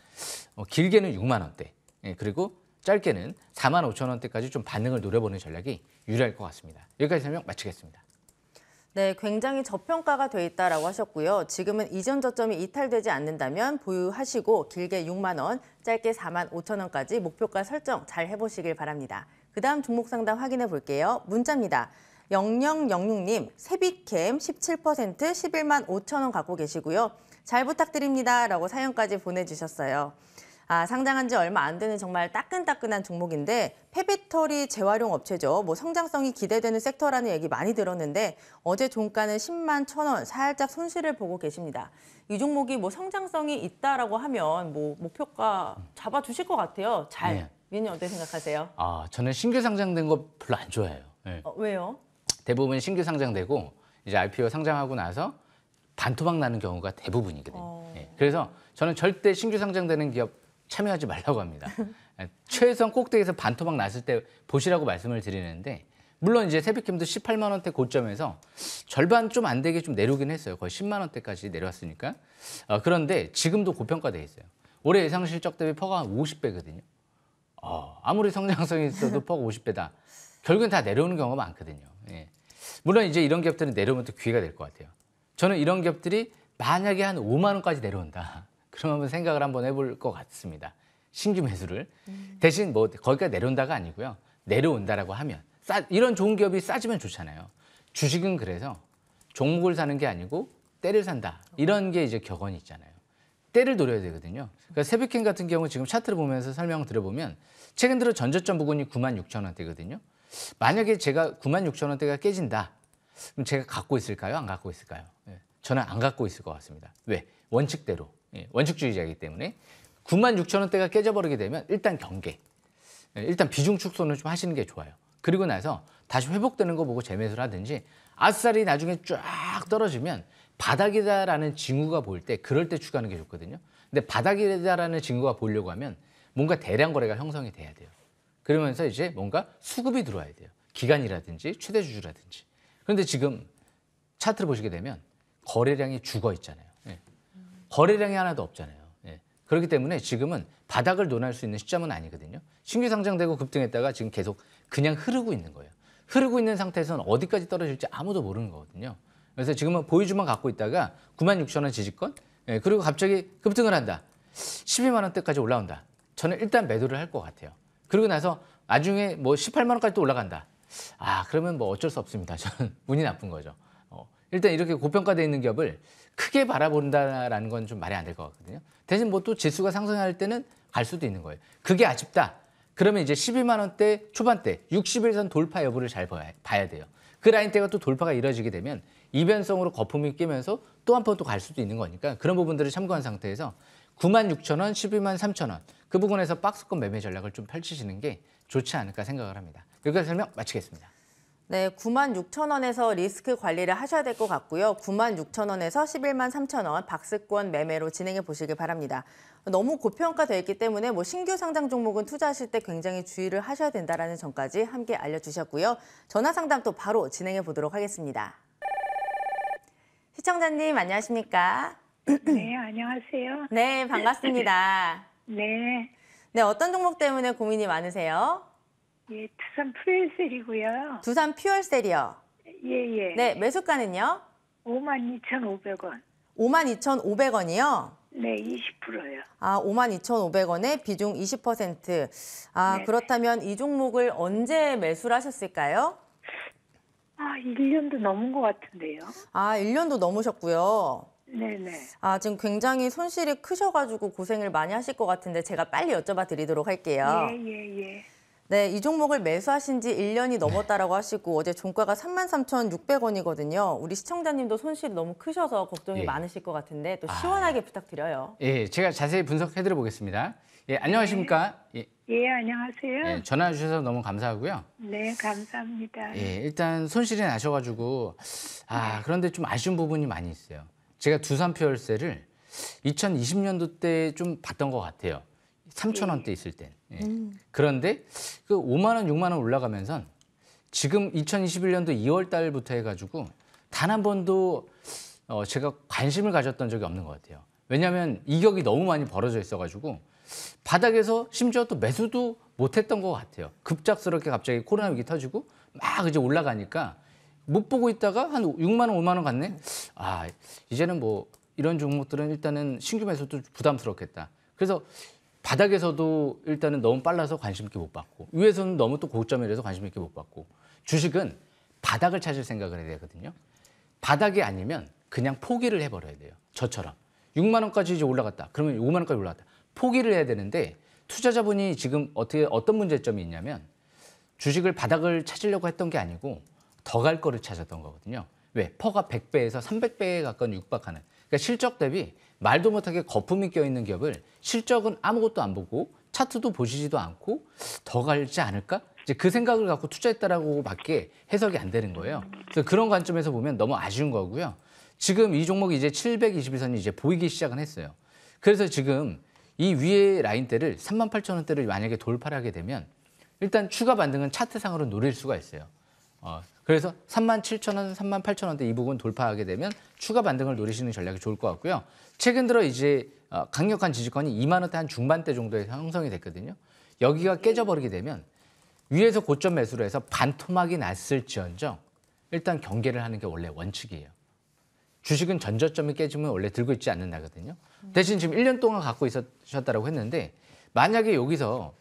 길게는 6만 원대, 그리고 짧게는 4만 5천 원대까지 좀 반등을 노려보는 전략이 유리할 것 같습니다. 여기까지 설명 마치겠습니다. 네, 굉장히 저평가가 돼 있다라고 하셨고요. 지금은 이전 저점이 이탈되지 않는다면 보유하시고 길게 6만 원, 짧게 4만 5천 원까지 목표가 설정 잘 해보시길 바랍니다. 그다음 종목 상담 확인해 볼게요. 문자입니다. 0006님, 세비캠 17% 11만 5천 원 갖고 계시고요. 잘 부탁드립니다. 라고 사연까지 보내주셨어요. 상장한 지 얼마 안 되는 정말 따끈따끈한 종목인데 폐배터리 재활용 업체죠. 뭐 성장성이 기대되는 섹터라는 얘기 많이 들었는데 어제 종가는 10만 1,000원 살짝 손실을 보고 계십니다. 이 종목이 뭐 성장성이 있다라고 하면 뭐 목표가 잡아주실 것 같아요. 잘. 위원님 어떻게 생각하세요? 저는 신규 상장된 거 별로 안 좋아해요. 네. 왜요? 대부분 신규 상장되고 이제 IPO 상장하고 나서 반토막 나는 경우가 대부분이거든요. 그래서 저는 절대 신규 상장되는 기업 참여하지 말라고 합니다. 최소한 꼭대기에서 반토막 났을 때 보시라고 말씀을 드리는데 물론 이제 세비캠도 18만 원대 고점에서 절반 좀 안 되게 좀 내려오긴 했어요. 거의 10만 원대까지 내려왔으니까. 그런데 지금도 고평가돼 있어요. 올해 예상 실적 대비 퍼가 50배거든요. 아무리 성장성이 있어도 퍼가 50배다. 결국엔 다 내려오는 경우가 많거든요. 물론 이제 이런 기업들은 내려오면 또 기회가 될 것 같아요. 저는 이런 기업들이 만약에 한 5만 원까지 내려온다. 그럼 한번 생각을 한번 해볼 것 같습니다. 신규 매수를. 대신 뭐 거기까지 내려온다가 아니고요. 내려온다라고 하면 이런 좋은 기업이 싸지면 좋잖아요. 주식은 그래서 종목을 사는 게 아니고 때를 산다. 이런 게 이제 격언이 있잖아요. 때를 노려야 되거든요. 그러니까 세비캠 같은 경우 지금 차트를 보면서 설명을 드려보면 최근 들어 전저점 부근이 96,000원대거든요. 만약에 제가 96,000원대가 깨진다. 그럼 제가 갖고 있을까요? 안 갖고 있을까요? 저는 안 갖고 있을 것 같습니다. 왜? 원칙대로. 원칙주의자이기 때문에 96,000원대가 깨져버리게 되면 일단 경계, 일단 비중 축소는 좀 하시는 게 좋아요. 그리고 나서 다시 회복되는 거 보고 재매수를 하든지 아싸리 나중에 쫙 떨어지면 바닥이다라는 징후가 보일 때 그럴 때 추가하는 게 좋거든요. 근데 바닥이다라는 징후가 보이려고 하면 뭔가 대량 거래가 형성이 돼야 돼요. 그러면서 이제 뭔가 수급이 들어와야 돼요. 기간이라든지 최대 주주라든지. 그런데 지금 차트를 보시게 되면 거래량이 죽어 있잖아요. 예. 거래량이 하나도 없잖아요. 예. 그렇기 때문에 지금은 바닥을 논할 수 있는 시점은 아니거든요. 신규 상장되고 급등했다가 지금 계속 그냥 흐르고 있는 거예요. 흐르고 있는 상태에서는 어디까지 떨어질지 아무도 모르는 거거든요. 그래서 지금은 보유주만 갖고 있다가 96,000원 지지권, 예. 그리고 갑자기 급등을 한다. 12만 원대까지 올라온다. 저는 일단 매도를 할 것 같아요. 그리고 나서 나중에 뭐 18만 원까지 또 올라간다. 그러면 뭐 어쩔 수 없습니다. 저는 운이 나쁜 거죠. 일단 이렇게 고평가되어 있는 기업을 크게 바라본다라는 건 좀 말이 안 될 것 같거든요. 대신 뭐 또 지수가 상승할 때는 갈 수도 있는 거예요. 그게 아쉽다. 그러면 이제 12만 원대 초반대 60일선 돌파 여부를 잘 봐야 돼요. 그 라인대가 또 돌파가 이뤄지게 되면 이변성으로 거품이 끼면서 또 한 번 또 갈 수도 있는 거니까 그런 부분들을 참고한 상태에서 96,000원, 123,000원 그 부분에서 박스권 매매 전략을 좀 펼치시는 게 좋지 않을까 생각을 합니다. 여기까지 설명 마치겠습니다. 네, 96,000원에서 리스크 관리를 하셔야 될 것 같고요. 96,000원에서 113,000원 박스권 매매로 진행해 보시길 바랍니다. 너무 고평가되어 있기 때문에 뭐 신규 상장 종목은 투자하실 때 굉장히 주의를 하셔야 된다는 점까지 함께 알려주셨고요. 전화 상담 또 바로 진행해 보도록 하겠습니다. 시청자님 안녕하십니까? 네, 안녕하세요. 네, 반갑습니다. 네, 네, 어떤 종목 때문에 고민이 많으세요? 예, 두산 프레셀이고요. 두산 퓨얼셀이요. 예, 예. 네, 매수가는요? 52,500원. 52,500원이요? 네, 20%요. 52,500원에 비중 20%. 네네. 그렇다면 이 종목을 언제 매수를 하셨을까요? 1년도 넘은 것 같은데요. 1년도 넘으셨고요. 네네. 지금 굉장히 손실이 크셔가지고 고생을 많이 하실 것 같은데 제가 빨리 여쭤봐 드리도록 할게요. 예. 네, 이 종목을 매수하신 지 1년이 넘었다라고 하시고 어제 종가가 33,600원이거든요. 우리 시청자님도 손실이 너무 크셔서 걱정이 예. 많으실 것 같은데 또 시원하게 부탁드려요. 예, 제가 자세히 분석해드려 보겠습니다. 예, 안녕하십니까? 예, 예, 안녕하세요. 예, 전화 주셔서 너무 감사하고요. 네, 감사합니다. 예, 일단 손실이 나셔가지고 그런데 좀 아쉬운 부분이 많이 있어요. 제가 두산 퓨얼셀을 2020년도 때 좀 봤던 것 같아요. 3,000원대 있을 땐. 예. 그런데 그 5만 원, 6만 원 올라가면서 지금 2021년도 2월 달부터 해가지고 단 한 번도 제가 관심을 가졌던 적이 없는 것 같아요. 왜냐하면 이격이 너무 많이 벌어져 있어가지고 바닥에서 심지어 또 매수도 못했던 것 같아요. 급작스럽게 갑자기 코로나 위기 터지고 막 이제 올라가니까 못 보고 있다가 한 6만 원, 5만 원 갔네. 이제는 뭐 이런 종목들은 일단은 신규 매수도 부담스럽겠다. 그래서 바닥에서도 일단은 너무 빨라서 관심 있게 못 받고 위에서는 너무 또 고점이라서 관심 있게 못 받고 주식은 바닥을 찾을 생각을 해야 되거든요. 바닥이 아니면 그냥 포기를 해버려야 돼요. 저처럼 6만 원까지 이제 올라갔다. 그러면 5만 원까지 올라갔다. 포기를 해야 되는데 투자자분이 지금 어떤 문제점이 있냐면 주식을 바닥을 찾으려고 했던 게 아니고 더 갈 거를 찾았던 거거든요. 왜? 퍼가 100배에서 300배에 가까운 육박하는. 그러니까 실적 대비 말도 못하게 거품이 껴있는 기업을 실적은 아무것도 안 보고 차트도 보시지도 않고 더 갈지 않을까? 이제 그 생각을 갖고 투자했다라고밖에 해석이 안 되는 거예요. 그래서 그런 관점에서 보면 너무 아쉬운 거고요. 지금 이 종목이 이제 721선이 이제 보이기 시작은 했어요. 그래서 지금 이 위에 라인대를 38,000원대를 만약에 돌파를 하게 되면 일단 추가 반등은 차트상으로 노릴 수가 있어요. 그래서 37,000원, 38,000원대 이 부분 돌파하게 되면 추가 반등을 노리시는 전략이 좋을 것 같고요. 최근 들어 이제 강력한 지지권이 2만 원대 한 중반대 정도에 형성이 됐거든요. 여기가 깨져버리게 되면 위에서 고점 매수를 해서 반토막이 났을지언정 일단 경계를 하는 게 원래 원칙이에요. 주식은 전저점이 깨지면 원래 들고 있지 않는다거든요. 대신 지금 1년 동안 갖고 있으셨다고 했는데 만약에 여기서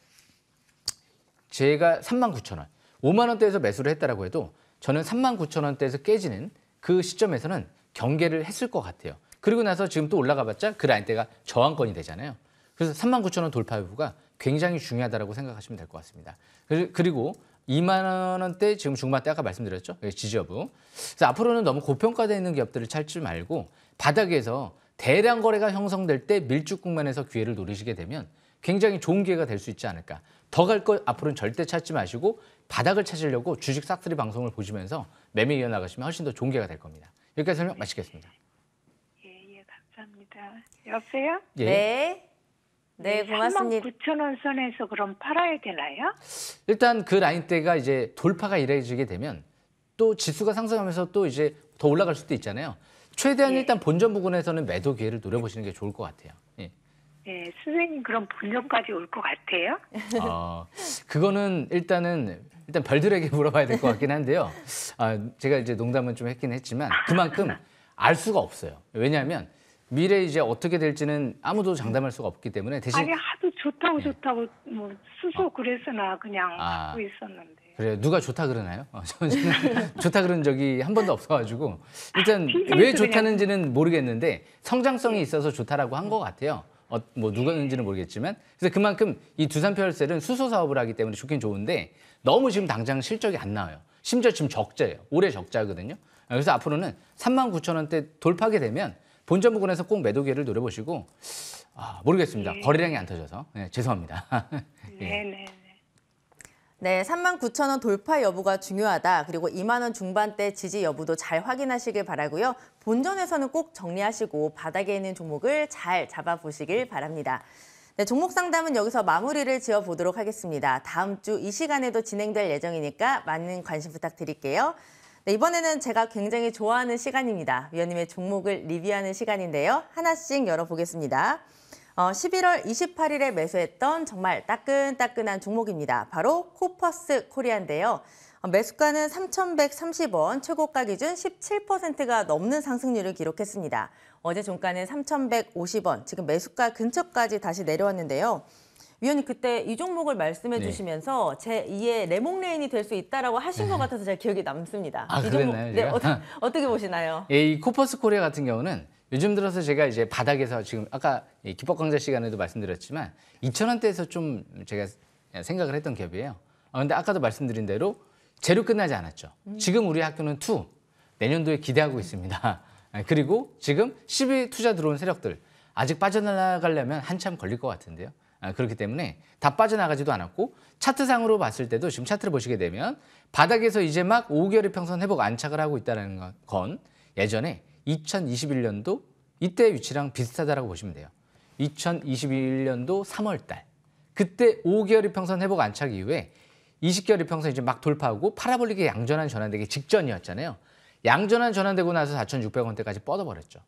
제가 39,000원, 5만 원대에서 매수를 했다라고 해도 저는 39,000원대에서 깨지는 그 시점에서는 경계를 했을 것 같아요. 그리고 나서 지금 또 올라가봤자 그 라인대가 저항권이 되잖아요. 그래서 39,000원 돌파 여부가 굉장히 중요하다고 생각하시면 될 것 같습니다. 그리고 2만 원대 지금 중반대 아까 말씀드렸죠. 지지 여부. 그래서 앞으로는 너무 고평가되어 있는 기업들을 찾지 말고 바닥에서 대량 거래가 형성될 때 밀집 국면에서 기회를 노리시게 되면 굉장히 좋은 기회가 될 수 있지 않을까. 더 갈 것 앞으로는 절대 찾지 마시고 바닥을 찾으려고 주식 싹쓸이 방송을 보시면서 매매 이어나가시면 훨씬 더 좋은 기회가 될 겁니다. 여기까지 설명 마치겠습니다. 예, 감사합니다. 여보세요? 예. 네. 네, 고맙습니다. 39,000원 선에서 그럼 팔아야 되나요? 일단 그 라인대가 이제 돌파가 이루어지게 되면 또 지수가 상승하면서 또 이제 더 올라갈 수도 있잖아요. 최대한 예. 일단 본전 부근에서는 매도 기회를 노려보시는 게 좋을 것 같아요. 예. 네, 선생님 그럼 본전까지 올 것 같아요? 그거는 일단 별들에게 물어봐야 될 것 같긴 한데요. 제가 이제 농담은 좀 했긴 했지만 그만큼 알 수가 없어요. 왜냐하면 미래 이제 어떻게 될지는 아무도 장담할 수가 없기 때문에 대신 아니 하도 좋다고 뭐 수소 그래서 나 그냥 갖고 있었는데. 그래 누가 좋다 그러나요? 저는 좋다 그런 적이 한 번도 없어가지고 일단 TV에서 왜 좋다는지는 모르겠는데 성장성이 있어서 좋다라고 한 것 같아요. 뭐 누가는지는 모르겠지만 그래서 그만큼 이 두산표열셀은 수소 사업을 하기 때문에 좋긴 좋은데 너무 지금 당장 실적이 안 나와요. 심지어 지금 적자예요. 올해 적자거든요. 그래서 앞으로는 39,000원대 돌파하게 되면 본전 부근에서 꼭 매도 기회를 노려보시고 모르겠습니다. 거래량이 안 터져서 죄송합니다. 예. 네네. 네, 39,000원 돌파 여부가 중요하다. 그리고 2만 원 중반대 지지 여부도 잘 확인하시길 바라고요. 본전에서는 꼭 정리하시고 바닥에 있는 종목을 잘 잡아보시길 바랍니다. 네, 종목 상담은 여기서 마무리를 지어보도록 하겠습니다. 다음 주 이 시간에도 진행될 예정이니까 많은 관심 부탁드릴게요. 네, 이번에는 제가 굉장히 좋아하는 시간입니다. 위원님의 종목을 리뷰하는 시간인데요. 하나씩 열어보겠습니다. 11월 28일에 매수했던 정말 따끈따끈한 종목입니다. 바로 코퍼스 코리아인데요. 매수가는 3,130원, 최고가 기준 17%가 넘는 상승률을 기록했습니다. 어제 종가는 3,150원, 지금 매수가 근처까지 다시 내려왔는데요. 위원님 그때 이 종목을 말씀해 주시면서 제2의 레몽레인이 될 수 있다라고 하신 것 같아서 제가 기억에 남습니다. 이 종목, 그랬나요? 네, 어떻게 보시나요? 예, 이 코퍼스 코리아 같은 경우는 요즘 들어서 제가 이제 바닥에서 지금 아까 기법 강좌 시간에도 말씀드렸지만 2,000원대에서 좀 제가 생각을 했던 기업이에요. 근데 아까도 말씀드린 대로 제로 끝나지 않았죠. 지금 우리 학교는 2 내년도에 기대하고 있습니다. 그리고 지금 12 투자 들어온 세력들 아직 빠져나가려면 한참 걸릴 것 같은데요. 그렇기 때문에 다 빠져나가지도 않았고 차트상으로 봤을 때도 지금 차트를 보시게 되면 바닥에서 이제 막 5개월 이평선 회복 안착을 하고 있다는 건 예전에 2021년도 이때 위치랑 비슷하다라고 보시면 돼요. 2021년도 3월 달 그때 5개월 이평선 회복 안착 이후에 20개월 이평선 이제 막 돌파하고 파라볼릭의 양전환 전환되기 직전이었잖아요. 양전환 전환되고 나서 4,600원대까지 뻗어버렸죠.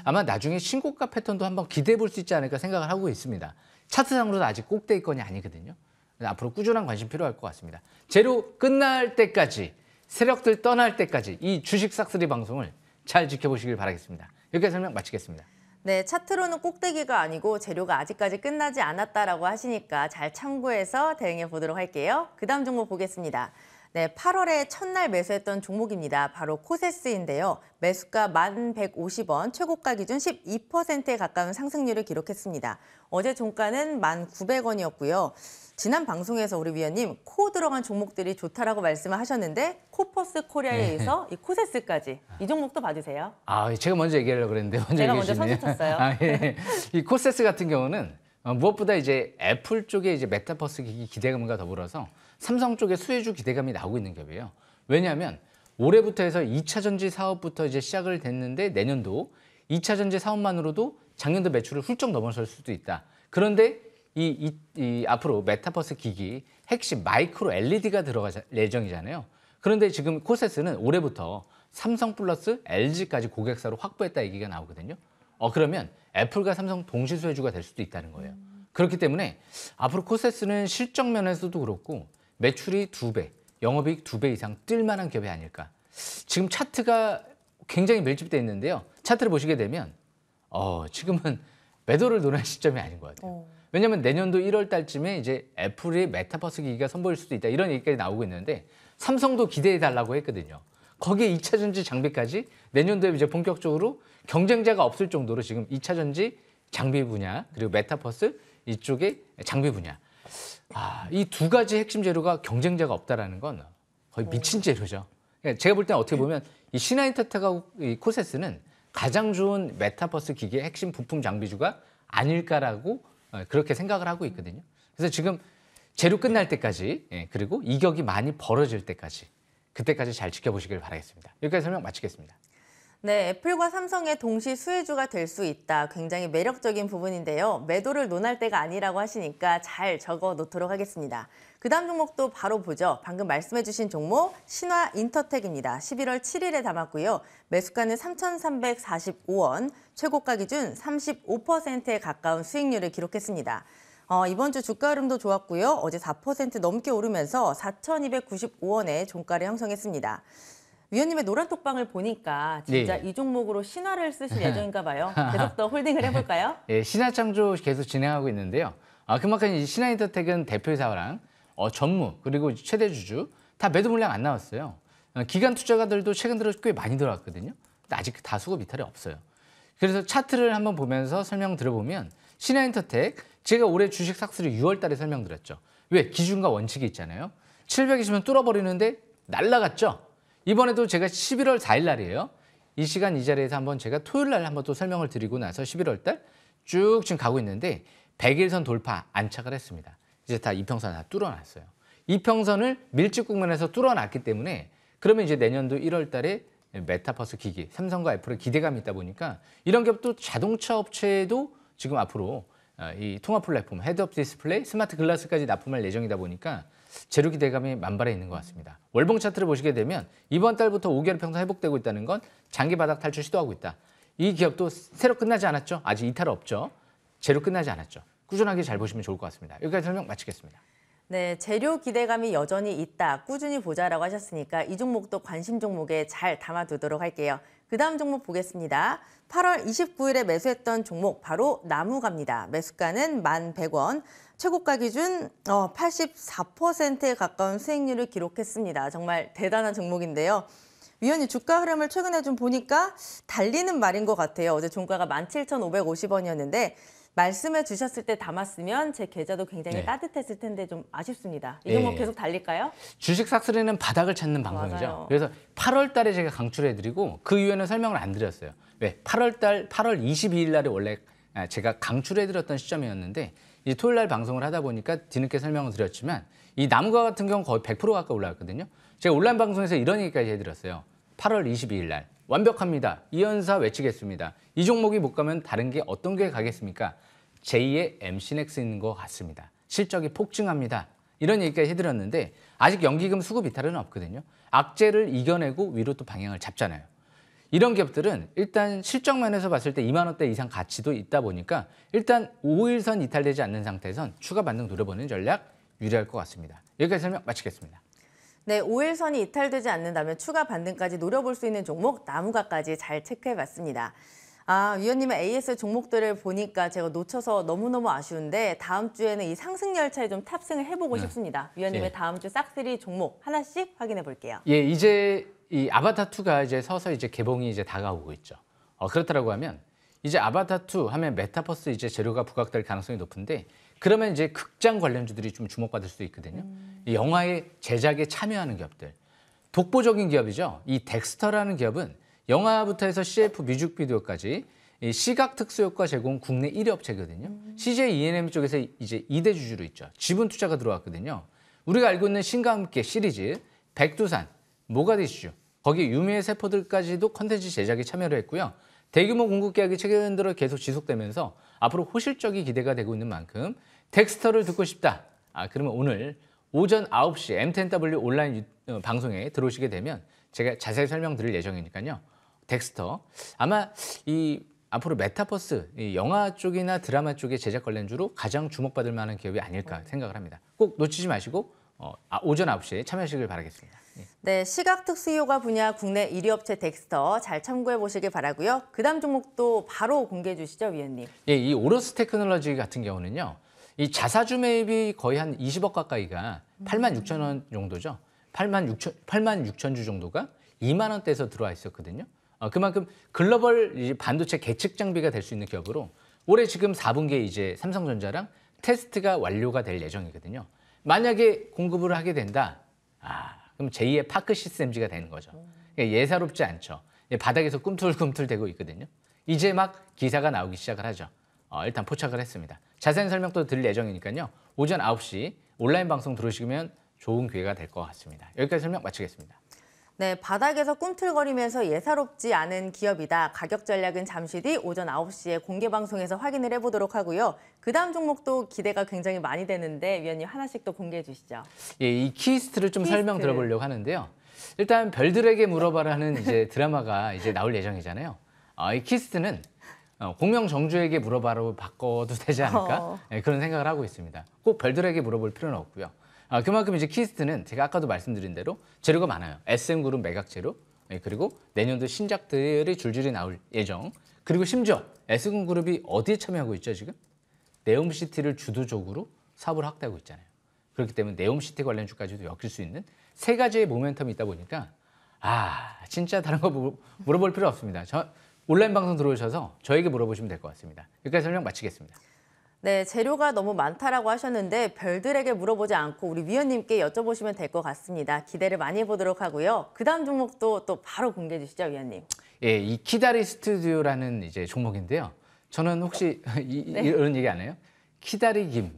아마 나중에 신고가 패턴도 한번 기대해 볼 수 있지 않을까 생각을 하고 있습니다. 차트상으로도 아직 꼭대기권이 아니거든요. 앞으로 꾸준한 관심 필요할 것 같습니다. 제로 끝날 때까지 세력들 떠날 때까지 이 주식 싹쓸이 방송을 잘 지켜보시길 바라겠습니다. 여기까지 설명 마치겠습니다. 네, 차트로는 꼭대기가 아니고 재료가 아직까지 끝나지 않았다라고 하시니까 잘 참고해서 대응해 보도록 할게요. 그 다음 종목 보겠습니다. 네, 8월에 첫날 매수했던 종목입니다. 바로 코세스인데요. 매수가 1,150원, 최고가 기준 12%에 가까운 상승률을 기록했습니다. 어제 종가는 1,900원이었고요. 지난 방송에서 우리 위원님 코 들어간 종목들이 좋다라고 말씀을 하셨는데 코퍼스 코리아에서 이 코세스까지 이 종목도 봐주세요. 제가 먼저 얘기하려고 그랬는데 먼저 제가 얘기해 먼저 주시네요. 선수 쳤어요. 예. 이 코세스 같은 경우는 무엇보다 이제 애플 쪽에 이제 메타버스 기기 기대감과 더불어서 삼성 쪽에 수혜주 기대감이 나오고 있는 기업이에요. 왜냐하면 올해부터 해서 2차 전지 사업부터 이제 시작을 됐는데 내년도 2차 전지 사업만으로도 작년도 매출을 훌쩍 넘어설 수도 있다. 그런데 이 앞으로 메타버스 기기 핵심 마이크로 LED가 들어갈 예정이잖아요. 그런데 지금 코세스는 올해부터 삼성 플러스 LG까지 고객사로 확보했다 얘기가 나오거든요. 그러면 애플과 삼성 동시 수혜주가 될 수도 있다는 거예요. 그렇기 때문에 앞으로 코세스는 실적 면에서도 그렇고 매출이 2배, 영업이익 2배 이상 뜰 만한 기업이 아닐까. 지금 차트가 굉장히 밀집되어 있는데요. 차트를 보시게 되면 지금은 매도를 노릴 시점이 아닌 것 같아요. 왜냐하면 내년도 1월 달쯤에 이제 애플의 메타버스 기기가 선보일 수도 있다 이런 얘기까지 나오고 있는데 삼성도 기대해 달라고 했거든요. 거기에 2차 전지 장비까지 내년도에 이제 본격적으로 경쟁자가 없을 정도로 지금 2차 전지 장비 분야 그리고 메타버스 이쪽의 장비 분야 이 두 가지 핵심 재료가 경쟁자가 없다라는 건 거의 미친 재료죠. 그러니까 제가 볼 때는 어떻게 보면 이 신화인터텍하고 이 코세스는 가장 좋은 메타버스 기기의 핵심 부품 장비주가 아닐까라고 그렇게 생각을 하고 있거든요. 그래서 지금 재료 끝날 때까지 그리고 이격이 많이 벌어질 때까지 그때까지 잘 지켜보시길 바라겠습니다. 여기까지 설명 마치겠습니다. 네, 애플과 삼성의 동시 수혜주가 될 수 있다. 굉장히 매력적인 부분인데요. 매도를 논할 때가 아니라고 하시니까 잘 적어 놓도록 하겠습니다. 그 다음 종목도 바로 보죠. 방금 말씀해 주신 종목 신화인터텍입니다. 11월 7일에 담았고요. 매수가는 3,345원, 최고가 기준 35%에 가까운 수익률을 기록했습니다. 이번 주 주가 흐름도 좋았고요. 어제 4% 넘게 오르면서 4,295원에 종가를 형성했습니다. 위원님의 노란 톡방을 보니까 진짜 네. 이 종목으로 신화를 쓰실 예정인가 봐요. 계속 더 홀딩을 해볼까요? 예, 신화창조 계속 진행하고 있는데요. 그만큼 이 신화인터텍은 대표이사랑 전무 그리고 최대 주주 다 매도 물량 안 나왔어요. 기관 투자가들도 최근 들어 꽤 많이 들어왔거든요. 근데 아직 다 수급 이탈이 없어요. 그래서 차트를 한번 보면서 설명 들어보면 신화인터텍 제가 올해 주식 삭스를 6월 달에 설명드렸죠. 왜? 기준과 원칙이 있잖아요. 720은 뚫어버리는데 날라갔죠. 이번에도 제가 11월 4일 날이에요. 이 시간 이 자리에서 한번 제가 토요일 날 한번 또 설명을 드리고 나서 11월 달 쭉 지금 가고 있는데 100일선 돌파 안착을 했습니다. 이제 다 이평선 다 뚫어놨어요. 이평선을 밀집 국면에서 뚫어놨기 때문에 그러면 이제 내년도 1월 달에 메타버스 기기, 삼성과 애플의 기대감이 있다 보니까 이런 기업도 자동차 업체도 지금 앞으로 이 통합 플랫폼, 헤드업 디스플레이, 스마트 글라스까지 납품할 예정이다 보니까 재료 기대감이 만발해 있는 것 같습니다. 월봉 차트를 보시게 되면 이번 달부터 5개월 평선 회복되고 있다는 건 장기 바닥 탈출 시도하고 있다. 이 기업도 새로 끝나지 않았죠. 아직 이탈 없죠. 재료 끝나지 않았죠. 꾸준하게 잘 보시면 좋을 것 같습니다. 여기까지 설명 마치겠습니다. 네, 재료 기대감이 여전히 있다. 꾸준히 보자라고 하셨으니까 이 종목도 관심 종목에 잘 담아두도록 할게요. 그 다음 종목 보겠습니다. 8월 29일에 매수했던 종목 바로 나무가입니다. 매수가는 1,100원, 최고가 기준 84%에 가까운 수익률을 기록했습니다. 정말 대단한 종목인데요. 위원님 주가 흐름을 최근에 좀 보니까 달리는 말인 것 같아요. 어제 종가가 17,550원이었는데 말씀해 주셨을 때 담았으면 제 계좌도 굉장히 네. 따뜻했을 텐데 좀 아쉽습니다. 이 종목 네. 계속 달릴까요? 주식 삭스리는 바닥을 찾는 방송이죠. 맞아요. 그래서 8월 달에 제가 강출해드리고 그 이후에는 설명을 안 드렸어요. 왜? 8월 22일 날에 원래 제가 강출해드렸던 시점이었는데 이제 토요일 날 방송을 하다 보니까 뒤늦게 설명을 드렸지만 이 나무가 같은 경우는 거의 100% 가까이 올라갔거든요. 제가 온라인 방송에서 이런 얘기까지 해드렸어요. 8월 22일 날 완벽합니다. 이연사 외치겠습니다. 이 종목이 못 가면 다른 게 어떤 게 가겠습니까? 제2의 MC넥스인 것 같습니다. 실적이 폭증합니다. 이런 얘기까지 해드렸는데 아직 연기금 수급 이탈은 없거든요. 악재를 이겨내고 위로 또 방향을 잡잖아요. 이런 기업들은 일단 실적 면에서 봤을 때 2만 원대 이상 가치도 있다 보니까 일단 5일선 이탈되지 않는 상태에선 추가 반등 노려보는 전략 유리할 것 같습니다. 여기까지 설명 마치겠습니다. 네, 5일선이 이탈되지 않는다면 추가 반등까지 노려볼 수 있는 종목 나무가까지 잘 체크해봤습니다. 위원님의 AS 종목들을 보니까 제가 놓쳐서 너무너무 아쉬운데 다음 주에는 이 상승 열차에 좀 탑승을 해보고 싶습니다. 위원님의 다음 주 싹쓸이 종목 하나씩 확인해 볼게요. 예, 이제 이 아바타 2가 이제 서서 이제 개봉이 이제 다가오고 있죠. 그렇다라고 하면 이제 아바타 2 하면 메타버스 이제 재료가 부각될 가능성이 높은데 그러면 이제 극장 관련주들이 좀 주목받을 수도 있거든요. 이 영화의 제작에 참여하는 기업들. 독보적인 기업이죠. 이 덱스터라는 기업은 영화부터 해서 CF 뮤직비디오까지 이 시각 특수 효과 제공 국내 1위 업체거든요. CJ E&M 쪽에서 이제 2대 주주로 있죠. 지분 투자가 들어왔거든요. 우리가 알고 있는 신과 함께 시리즈, 백두산, 모가디슈, 거기 유미의 세포들까지도 콘텐츠 제작에 참여를 했고요. 대규모 공급 계약이 최근 들어 계속 지속되면서 앞으로 호실적이 기대가 되고 있는 만큼 덱스터를 듣고 싶다. 그러면 오늘 오전 9시 M10W 온라인 방송에 들어오시게 되면 제가 자세히 설명드릴 예정이니까요. 덱스터 아마 이 앞으로 메타버스 이 영화 쪽이나 드라마 쪽의 제작 관련주로 가장 주목받을 만한 기업이 아닐까 생각을 합니다. 꼭 놓치지 마시고 오전 9시에 참여하시길 바라겠습니다. 네, 시각 특수효과 분야 국내 1위 업체 덱스터 잘 참고해 보시길 바라고요. 그 다음 종목도 바로 공개해 주시죠, 위원님. 예, 이 오로스 테크놀로지 같은 경우는요. 이 자사주 매입이 거의 한 20억 가까이가 86,000원 정도죠. 86,000주 정도가 2만 원대에서 들어와 있었거든요. 그만큼 글로벌 반도체 계측 장비가 될 수 있는 기업으로 올해 지금 4분기에 이제 삼성전자랑 테스트가 완료가 될 예정이거든요. 만약에 공급을 하게 된다. 그럼 제2의 파크 시스템지가 되는 거죠. 예사롭지 않죠. 바닥에서 꿈틀꿈틀 대고 있거든요. 이제 막 기사가 나오기 시작을 하죠. 일단 포착을 했습니다. 자세한 설명도 드릴 예정이니까요. 오전 9시 온라인 방송 들어오시면 좋은 기회가 될 것 같습니다. 여기까지 설명 마치겠습니다. 네, 바닥에서 꿈틀거리면서 예사롭지 않은 기업이다. 가격 전략은 잠시 뒤 오전 9시에 공개 방송에서 확인을 해보도록 하고요. 그 다음 종목도 기대가 굉장히 많이 되는데 위원님 하나씩 또 공개해 주시죠. 예, 이 키스트를 좀 설명 들어보려고 하는데요. 일단 별들에게 물어봐라는 이제 드라마가 이제 나올 예정이잖아요. 이 키스트는 공명정주에게 물어봐로 바꿔도 되지 않을까? 예, 그런 생각을 하고 있습니다. 꼭 별들에게 물어볼 필요는 없고요. 그만큼 이제 키스트는 제가 아까도 말씀드린 대로 재료가 많아요. SM그룹 매각 재료, 그리고 내년도 신작들이 줄줄이 나올 예정. 그리고 심지어 S그룹이 어디에 참여하고 있죠, 지금? 네옴시티를 주도적으로 사업을 확대하고 있잖아요. 그렇기 때문에 네옴시티 관련 주까지도 엮일 수 있는 세 가지의 모멘텀이 있다 보니까 진짜 다른 거 물어볼 필요 없습니다. 온라인 방송 들어오셔서 저에게 물어보시면 될 것 같습니다. 여기까지 설명 마치겠습니다. 네, 재료가 너무 많다라고 하셨는데 별들에게 물어보지 않고 우리 위원님께 여쭤보시면 될 것 같습니다. 기대를 많이 해보도록 하고요. 그 다음 종목도 또 바로 공개해 주시죠, 위원님. 예, 이 키다리 스튜디오라는 이제 종목인데요. 저는 혹시 이런 얘기 안 해요? 키다리 김,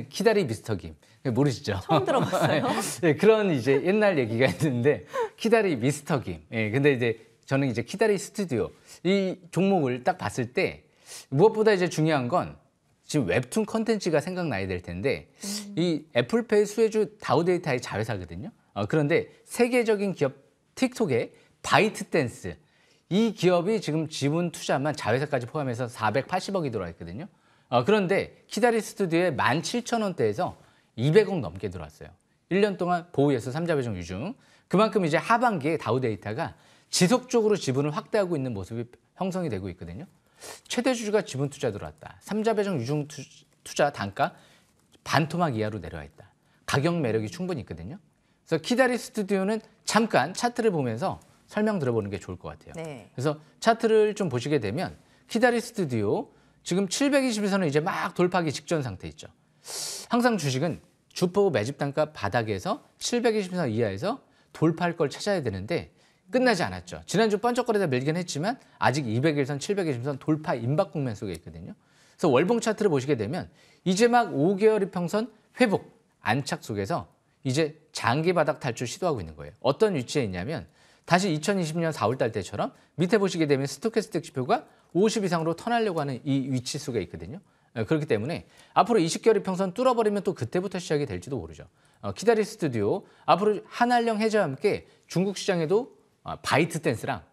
키다리 미스터 김. 모르시죠? 처음 들어봤어요. 예, 그런 이제 옛날 얘기가 있는데 키다리 미스터 김. 예, 근데 이제 저는 이제 키다리 스튜디오 이 종목을 딱 봤을 때 무엇보다 이제 중요한 건 지금 웹툰 컨텐츠가 생각나야 될 텐데 이 애플페이 수혜주 다우데이터의 자회사거든요. 그런데 세계적인 기업 틱톡의 바이트댄스 이 기업이 지금 지분 투자만 자회사까지 포함해서 480억이 들어와 있거든요. 그런데 키다리 스튜디오에 17,000원대에서 200억 넘게 들어왔어요. 1년 동안 보유해서 3자 배정 유증. 그만큼 이제 하반기에 다우데이터가 지속적으로 지분을 확대하고 있는 모습이 형성이 되고 있거든요. 최대 주주가 지분 투자 들어왔다. 3자 배정 유증 투자 단가 반토막 이하로 내려와 있다. 가격 매력이 충분히 있거든요. 그래서 키다리 스튜디오는 잠깐 차트를 보면서 설명 들어보는 게 좋을 것 같아요. 네. 그래서 차트를 좀 보시게 되면 키다리 스튜디오 지금 720에서는 이제 막 돌파하기 직전 상태 있죠. 항상 주식은 주포 매집 단가 바닥에서 720선 이하에서 돌파할 걸 찾아야 되는데 끝나지 않았죠. 지난주 번쩍거리다 밀긴 했지만 아직 200일선, 720선 돌파 임박 국면 속에 있거든요. 그래서 월봉 차트를 보시게 되면 이제 막 5개월 이평선 회복, 안착 속에서 이제 장기 바닥 탈출 시도하고 있는 거예요. 어떤 위치에 있냐면 다시 2020년 4월 달 때처럼 밑에 보시게 되면 스토캐스틱 지표가 50 이상으로 턴하려고 하는 이 위치 속에 있거든요. 그렇기 때문에 앞으로 20개월 이평선 뚫어버리면 또 그때부터 시작이 될지도 모르죠. 키다리 스튜디오 앞으로 한한령 해제와 함께 중국 시장에도 바이트댄스랑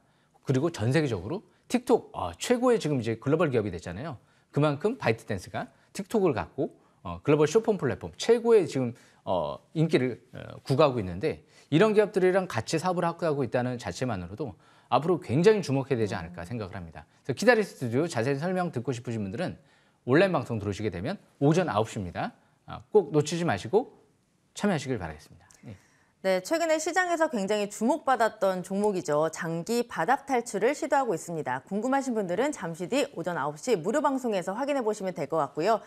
그리고 전 세계적으로 틱톡 최고의 지금 이제 글로벌 기업이 됐잖아요. 그만큼 바이트댄스가 틱톡을 갖고 글로벌 쇼폼 플랫폼 최고의 지금 인기를 구가하고 있는데 이런 기업들이랑 같이 사업을 하고 있다는 자체만으로도 앞으로 굉장히 주목해야 되지 않을까 생각을 합니다. 그래서 키다리 스튜디오 자세히 설명 듣고 싶으신 분들은 온라인 방송 들어오시게 되면 오전 9시입니다. 꼭 놓치지 마시고 참여하시길 바라겠습니다. 네, 최근에 시장에서 굉장히 주목받았던 종목이죠. 장기 바닥 탈출을 시도하고 있습니다. 궁금하신 분들은 잠시 뒤 오전 9시 무료 방송에서 확인해 보시면 될 것 같고요.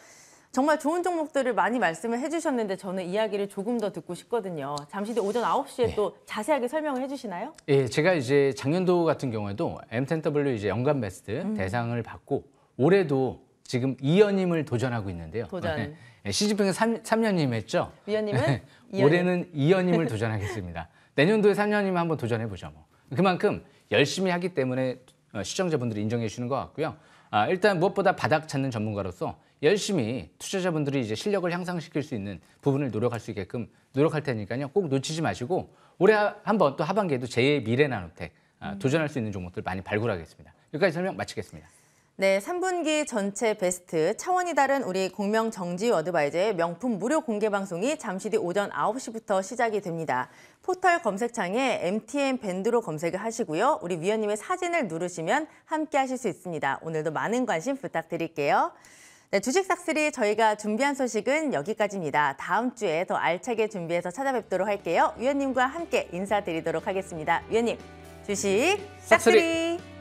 정말 좋은 종목들을 많이 말씀을 해주셨는데 저는 이야기를 조금 더 듣고 싶거든요. 잠시 뒤 오전 9시에 또 자세하게 설명을 해주시나요? 예, 제가 이제 작년도 같은 경우에도 M10W 이제 연간 베스트 대상을 받고 올해도 지금 2연임을 도전하고 있는데요. 도전. 시진핑은 3년임 했죠. 위원님은 올해는 2연임을 도전하겠습니다. 내년도에 3년임 한번 도전해보죠. 뭐. 그만큼 열심히 하기 때문에 시청자분들이 인정해 주시는 것 같고요. 일단 무엇보다 바닥 찾는 전문가로서 열심히 투자자분들이 이제 실력을 향상시킬 수 있는 부분을 노력할 수 있게끔 노력할 테니까요. 꼭 놓치지 마시고 올해 한번 또 하반기에도 제2의 미래나노텍 도전할 수 있는 종목들 많이 발굴하겠습니다. 여기까지 설명 마치겠습니다. 네, 3분기 전체 베스트 차원이 다른 우리 공명정지 어드바이저의 명품 무료 공개 방송이 잠시 뒤 오전 9시부터 시작이 됩니다. 포털 검색창에 MTN 밴드로 검색을 하시고요. 우리 위원님의 사진을 누르시면 함께 하실 수 있습니다. 오늘도 많은 관심 부탁드릴게요. 네, 주식 싹쓸이 저희가 준비한 소식은 여기까지입니다. 다음 주에 더 알차게 준비해서 찾아뵙도록 할게요. 위원님과 함께 인사드리도록 하겠습니다. 위원님, 주식 싹쓸이.